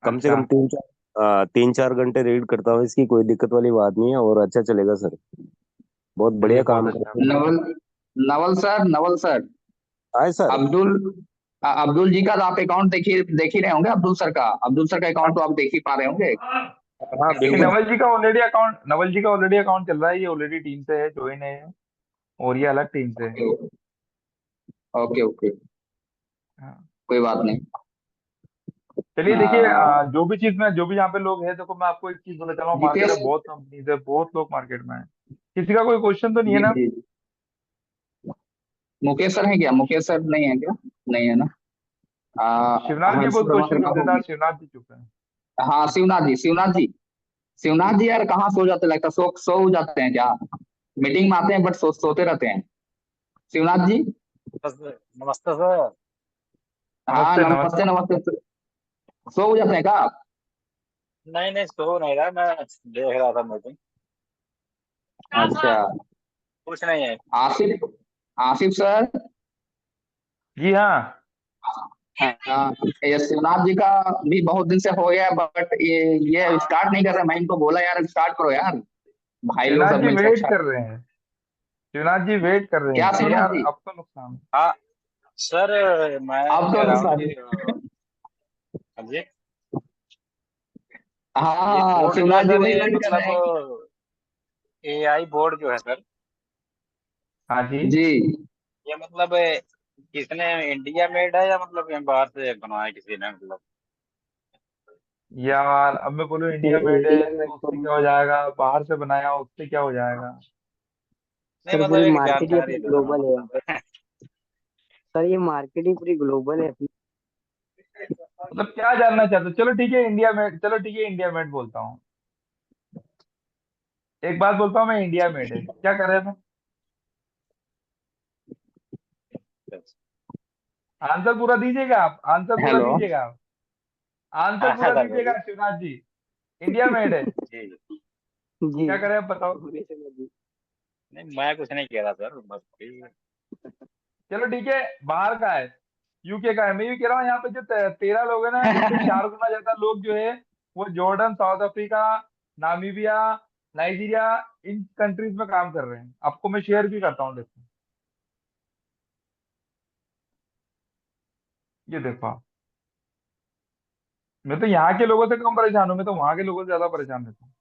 कम से अच्छा। कम 3-4 घंटे रीड करता हूँ इसकी। कोई दिक्कत वाली बात नहीं है और अच्छा चलेगा सर। बहुत चलिए, बढ़िया बहुत काम कर अच्छा, रहे हैं। बहुत नवल अच्छा। नवल सर हाँ सर। अब्दुल अब्दुल जी का तो आप अकाउंट देख ही रहे होंगे। अब्दुल सर का अकाउंट तो आप देख ही पा रहे होंगे। हाँ नहीं, बिल्कुल। नवल जी का ऑलरेडी अकाउंट चल रहा है, ये ऑलरेडी टीम से है, ज्वाइन है, और ये अलग टीम से है। ओके ओके ओके, हाँ। कोई बात नहीं। चलिए देखिए, आ, जो भी यहाँ पे लोग हैं, देखो मैं आपको एक चीज बोला चला हूँ, मार्केट जीपीएस। में बहुत कंपनीज है, बहुत लोग मार्केट में है। किसी का कोई क्वेश्चन तो नहीं है जी ना? जी। मुकेश सर है क्या? मुकेश सर नहीं है क्या? नहीं है ना? शिवनाथ जी बहुत हर्षद क्वेश्चन रमाशंकर करते थे, आज होगी। शिवनाथ जी चुप है। हाँ, शिवनाथ जी यार कहाँ सो जाते, लगता सो जाते हैं क्या? मीटिंग में आते हैं बट सोते रहते हैं। शिवनाथ जी। नमस्ते सर। हाँ नमस्ते, नमस्ते नमस्ते। नमस्ते। सो जाते हैं क्या आप? नहीं नहीं, सो नहीं रहा, मैं देख रहा था मीटिंग। अच्छा। कुछ नहीं है। आसिफ आसिफ सर। जी हाँ। हाँ, ये शिवनाथ जी का भी बहुत दिन से हो गया बट ये स्टार्ट नहीं कर रहे। मैं इनको बोला यार स्टार्ट करो यार, भाई लोग शिवनाथ सब जी मिलकर। वेट अच्छा। कर रहे हैं, शिवनाथ जी वेट कर रहे क्या हैं, ये शिवनाथ यार जी? अब तो नुकसान। हाँ सर, मैं आप तो कह रहा हूँ नुकसान। कि ये हाँ ये हाँ, बोर्ड जो है शिवनाथ जी सर, वही ये वेट कर रहे हैं कि। मतलब एआई बोर्ड जो है सर, हाँ जी। जी। ये मतलब किसने, इंडिया मेड है या मतलब ये बाहर से बनवाया किसी ने मतलब? यार अब मैं बोलूँ इंडिया मेड है इंडिया में तो उससे तो क्या हो जाएगा, बाहर से बनाया उससे क्या हो जाएगा? नहीं सर मतलब पूरी एक मार्केट ही अपनी जानकारी दे रहा हूँ ग्लोबल है यहाँ मतलब। पे। सर ये मार्केट ही पूरी ग्लोबल है अपनी। मतलब क्या जानना चाहते हो? चलो ठीक है, इंडिया मेड, चलो ठीक है, इंडिया मेड बोलता हूँ। एक बात बोलता हूँ, मैं इंडिया मेड है, क्या कर रहे हैं? आंसर पूरा दीजिएगा आप, आंसर पूरा हेलो। दीजिएगा आप, आंसर हाँ हाँ पूरा सर दीजिएगा बोलिए। शिवनाथ जी। इंडिया मेड है, जी जी। जी। क्या करें आप बताओ? बोलिए सर जी। नहीं मैं कुछ नहीं कह रहा सर, बस चलो ठीक है, बाहर का है, यूके का है। मैं ये कह रहा हूँ, यहाँ पे जो 13 लोग हैं ना, इससे 4 गुना ज्यादा लोग जो है वो Jordan, South Africa, Namibia, Nigeria, इन कंट्रीज में काम कर रहे हैं। आपको मैं शेयर भी करता हूँ, देखो, ये देखो आप। मैं तो यहाँ के लोगों से कम परेशान हूँ, मैं तो वहां के लोगों से ज्यादा परेशान रहता हूँ।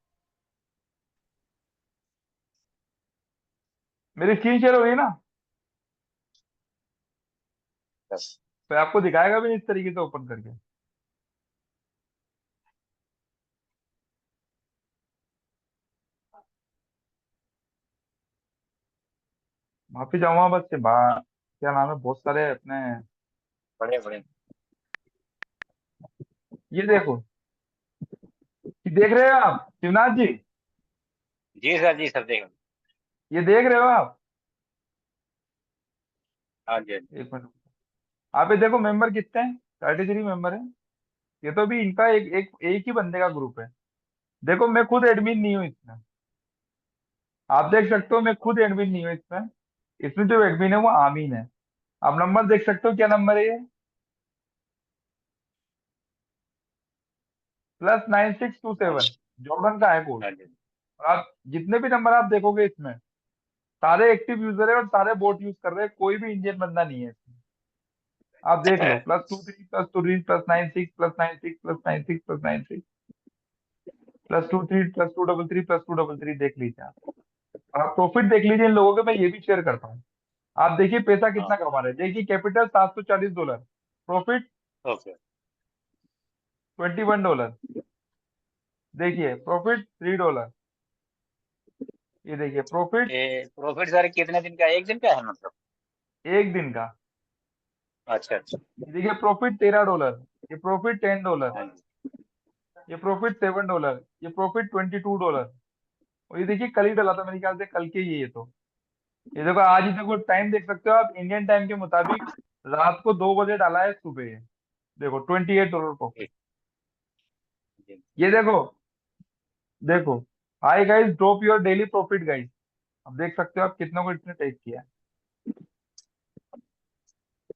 मेरी स्क्रीन शेयर हो रही है ना? बस। तो आपको दिखाएगा भी नहीं इस तरीके से ओपन करके। माफी चाहूंगा बस से क्या नाम है, बहुत सारे अपने, बढ़िया बढ़िया। ये देखो, ये देख रहे हो आप शिवनाथ जी? जी सर देख। ये देख रहे हो आप? हाँ जी हाँ जी। एक मिनट, आप ये देखो, मेंबर कितने हैं? 33 मेंबर है। ये तो भी इनका एक ही बंदे का ग्रुप है। देखो, मैं खुद एडमिन नहीं हूँ इसमें, आप देख सकते हो, मैं खुद एडमिन नहीं हूँ इसमें। इसमें जो एडमिन है वो आमीन है। आप नंबर देख सकते हो, क्या नंबर है ये? +9627, जॉर्डन का है कोड। हाँ जी। और आप जितने भी नंबर आप देखोगे इसमें, सारे एक्टिव यूजर है और सारे बोट यूज कर रहे हैं, कोई भी इंडियन बंदा नहीं है इसमें। आप देख लो, +23 +23 +96 +96 +96 +96 +23 +233 +233, देख लीजिए आप। और आप प्रॉफिट देख लीजिए इन लोगों के, मैं ये भी शेयर करता हूँ। आप देखिए पैसा हाँ। कितना कमा रहे हैं, देखिए कैपिटल $740, प्रॉफिट ओके। $21, देखिए प्रॉफिट $3, ये देखिए प्रॉफिट ये प्रॉफिट सर कितने दिन का, एक दिन का है मतलब? 1 दिन का, अच्छा अच्छा। ये देखिए प्रॉफिट $13, ये प्रॉफिट $10, हाँ जी। ये प्रॉफिट $7, ये प्रॉफिट $22। और ये देखिए कल ही डला था मेरे ख्याल से, कल के ये तो ये देखो आज ही देखो टाइम देख सकते हो आप, इंडियन टाइम के मुताबिक रात को 2 बजे डाला है सुबह। देखो $28 प्रॉफिट। जी। ये देखो, देखो high guys, drop your daily profit guys. अब देख सकते हो आप कितनों को इसने टेक किया है।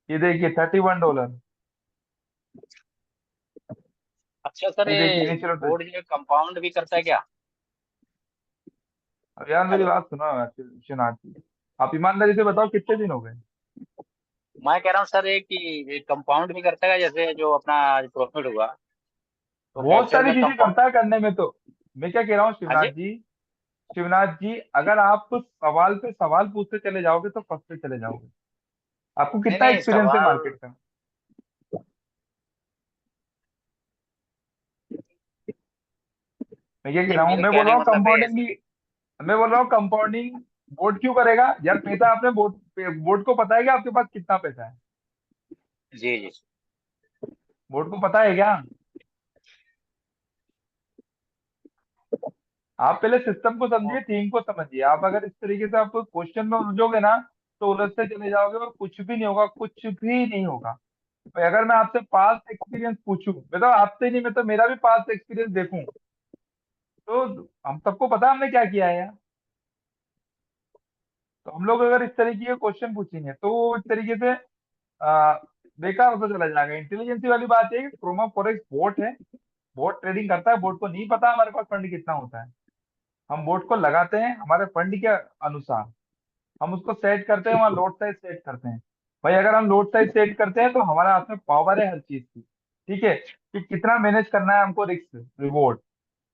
ये देखिए $31। अच्छा सर, ये देखिए ये इनिशियल। बोर्ड जो कंपाउंड भी करता है क्या? अब यार मेरी हेलो। बात सुनो शिवनाथ जी, आप ईमानदारी से बताओ कितने दिन हो गए। मैं कह रहा हूँ सर, ये कि ये कंपाउंड भी करता है, जैसे जो अपना आज प्रॉफिट हुआ तो बहुत कैपिटल सारी में चीजें कंपाउंड। करता है करने में तो। मैं क्या कह रहा हूँ हाँ जी। शिवनाथ जी, अगर आप सवाल पे सवाल पूछते चले जाओगे तो फंसते चले जाओगे। आपको नहीं कितना नहीं, एक्सपीरियंस है सवाल। मार्केट का। मैं क्या कह नहीं, रहा हूँ, मेरे कहने का मतलब है। मैं बोल रहा हूँ कंपाउंडिंग बोर्ड क्यों करेगा यार। पैसा आपने बोर्ड को पता है कि आपके पास कितना पैसा है। जी जी। बोर्ड को पता है क्या। आप पहले सिस्टम को समझिए, थीम को समझिए। आप अगर इस तरीके से आप क्वेश्चन में उलझोगे ना तो उलझते चले जाओगे और कुछ भी नहीं होगा, कुछ भी नहीं होगा। तो अगर मैं आपसे पास्ट एक्सपीरियंस पूछूं, मैं तो आपसे नहीं, मैं तो मेरा भी पास्ट एक्सपीरियंस देखूं, तो हम सबको पता है हमने क्या किया है यार। तो हम लोग अगर इस तरीके के क्वेश्चन पूछेंगे तो इस तरीके से आ, बेकार होता चला जाएगा। इंटेलिजेंसी वाली बात है कि क्रोमा फॉरेक्स बोट है, बोट ट्रेडिंग करता है। बोट को नहीं पता हमारे पास फंड कितना होता है। हम बोट को लगाते हैं हमारे फंड के अनुसार, हम उसको सेट करते हैं, वहाँ लोड साइज सेट करते हैं। भाई अगर हम लोड साइज सेट करते हैं तो हमारे हाथ में पावर है हर चीज की। ठीक है, कि कितना मैनेज करना है हमको, रिस्क रिवॉर्ड।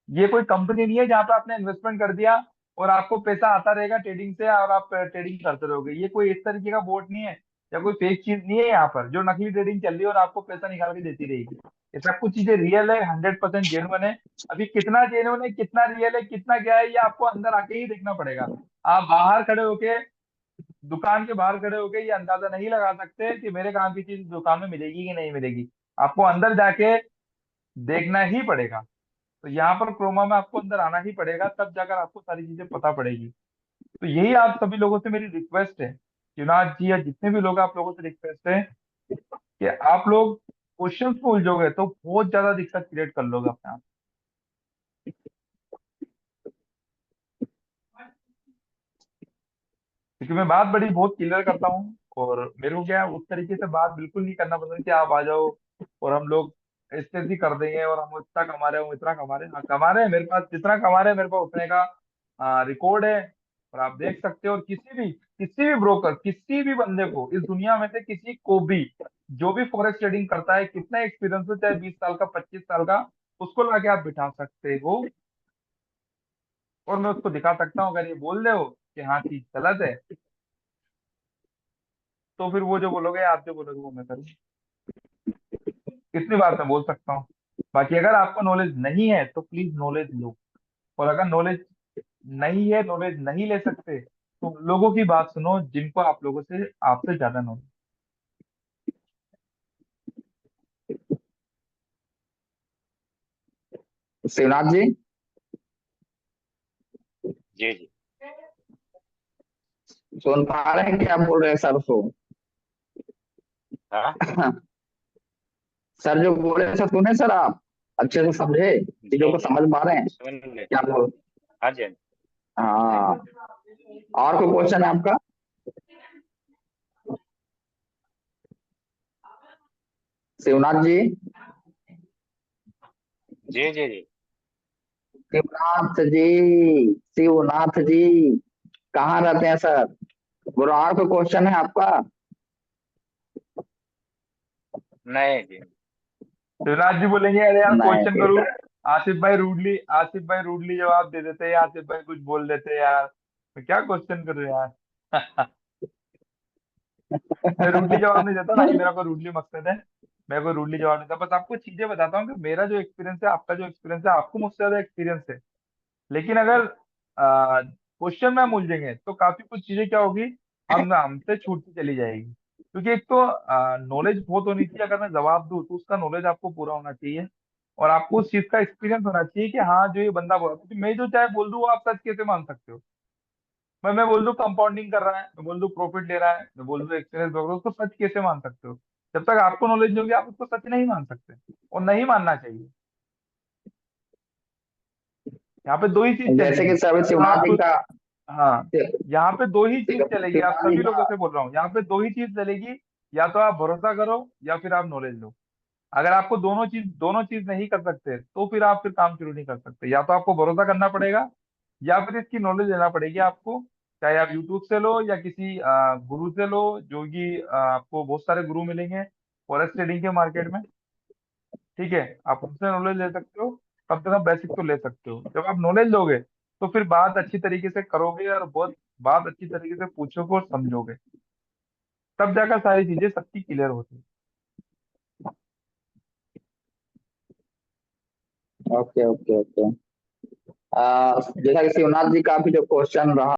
ये कोई कंपनी नहीं है जहाँ पे आपने इन्वेस्टमेंट कर दिया और आपको पैसा आता रहेगा ट्रेडिंग से और आप ट्रेडिंग करते रहोगे। ये कोई इस तरीके का बोर्ड नहीं है, या कोई फेक चीज नहीं है यहाँ पर जो नकली ट्रेडिंग चल रही है और आपको पैसा निकाल के देती रहेगी। ये सब कुछ चीजें रियल है, 100% जेन्युइन है। अभी कितना जेन्युइन है, कितना रियल है, कितना क्या है, ये आपको अंदर आके ही देखना पड़ेगा। आप बाहर खड़े होके, दुकान के बाहर खड़े होके ये अंदाजा नहीं लगा सकते कि मेरे काम की चीज दुकान में मिलेगी कि नहीं मिलेगी। आपको अंदर जाके देखना ही पड़ेगा। तो यहाँ पर क्रोमा में आपको अंदर आना ही पड़ेगा, तब जाकर आपको सारी चीजें पता पड़ेगी। तो यही आप सभी लोगों से मेरी रिक्वेस्ट है, युवराज जी या जितने भी लोग, आप लोगों से रिक्वेस्ट है कि आप लोग क्वेश्चन में उलझोगे तो बहुत ज्यादा दिक्कत क्रिएट कर लोगे अपने आप। क्योंकि मैं बात बड़ी बहुत क्लियर करता हूँ और मेरे को क्या है, उस तरीके से बात बिल्कुल नहीं करना पसंद कि आप आ जाओ और हम लोग ऐसे ऐसे कर देंगे और हम इतना कमा रहे हैं, हम इतना कमा रहे हैं। हाँ कमा रहे हैं, मेरे पास जितना कमा रहे हैं मेरे पास उतने का रिकॉर्ड है। और आप देख सकते हो, और किसी भी ब्रोकर, किसी भी बंदे को इस दुनिया में से किसी को भी, जो भी फॉरेक्स ट्रेडिंग करता है, कितना एक्सपीरियंस हो, चाहे 20 साल का, 25 साल का, उसको लाके आप बिठा सकते हो और मैं उसको दिखा सकता हूँ। अगर ये बोल रहे हो कि हाँ चीज गलत है, तो फिर वो जो बोलोगे, आप जो बोलोगे वो मैं करूँ। इतनी बात मैं बोल सकता हूँ। बाकी अगर आपको नॉलेज नहीं है तो प्लीज नॉलेज लो। और अगर नॉलेज नहीं है, नॉलेज नहीं ले सकते, तो उन लोगों की बात सुनो जिनको आप लोगों से, आपसे ज्यादा नॉलेज। शिवनाथ जी, जी जी। सुन पा रहे हैं क्या बोल रहे हैं सर को? हाँ सर जो बोल रहे हैं सर, सुने सर आप? अच्छे से समझे? चीजों जी को जी। समझ पा रहे हैं सुन ले। क्या बोल? हाँ जी हाँ जी। हाँ। और कोई क्वेश्चन है आपका? शिवनाथ जी, जी जी जी। शिवनाथ जी, शिवनाथ जी, कहाँ रहते हैं सर? बोलो, और कोई क्वेश्चन है आपका? नहीं जी। शिवराज जी बोलेंगे अरे यार नहीं क्वेश्चन करूँ, आसिफ भाई रूडली जवाब दे देते हैं, आसिफ भाई कुछ बोल देते हैं यार, मैं क्या क्वेश्चन करूँ यार। मैं रूडली जवाब नहीं देता ना, ये मेरा कोई रूडली मकसद है। मैं कोई रूडली जवाब नहीं देता, बस आपको चीजें बताता हूँ कि मेरा जो एक्सपीरियंस है, आपका जो एक्सपीरियंस है, आपको मुझसे ज्यादा एक्सपीरियंस है। लेकिन अगर क्वेश्चन में हम उलझेंगे तो काफी कुछ चीजें क्या होगी, हम हमसे छूटती चली जाएगी। क्योंकि एक तो नॉलेज बहुत होनी चाहिए, अगर मैं जवाब दूं तो उसका नॉलेज आपको पूरा होना चाहिए। और आपको उस चीज का एक्सपीरियंस होना चाहिए कि हाँ जो ये बंदा बोल, क्योंकि मैं जो चाहे बोल दूं वो आप सच कैसे मान सकते हो। मैं बोल दूं कंपाउंडिंग कर रहा है, मैं बोल दूं प्रॉफिट ले रहा है, मैं बोल दूं एक्सचेंज ब्रोकर, उसको सच कैसे मान सकते हो? जब तक आपको नॉलेज नहीं होगी आप उसको सच नहीं मान सकते, और नहीं मानना चाहिए। यहाँ पे दो ही चीज जैसे चलेगी, कि सर अगर शिवनाथ आप, जी का हाँ, यहाँ पे दो ही चीज चलेगी, आप शिवनाथ जी सभी का लोगों से बोल रहा हूँ, यहाँ पे दो ही चीज चलेगी। या तो आप भरोसा करो या फिर आप नॉलेज लो। अगर आपको दोनों चीज नहीं कर सकते तो फिर आप फिर काम शुरू नहीं कर सकते। या तो आपको भरोसा करना पड़ेगा या फिर इसकी नॉलेज लेना पड़ेगी आपको। चाहे आप यूट्यूब से लो या किसी गुरु से लो, जो कि आपको बहुत सारे गुरु मिलेंगे फॉरेक्स ट्रेडिंग के मार्केट में। ठीक है, आप उनसे नॉलेज ले सकते हो। कम से कम बेसिक तो ले सकते हो। जब आप नॉलेज लोगे तो फिर बात अच्छी तरीके से करोगे और बहुत बात अच्छी तरीके से पूछोगे और समझोगे, तब जाकर सारी चीजें सबकी क्लियर होती है। Okay okay okay. जैसा कि शिवनाथ जी का भी जो क्वेश्चन रहा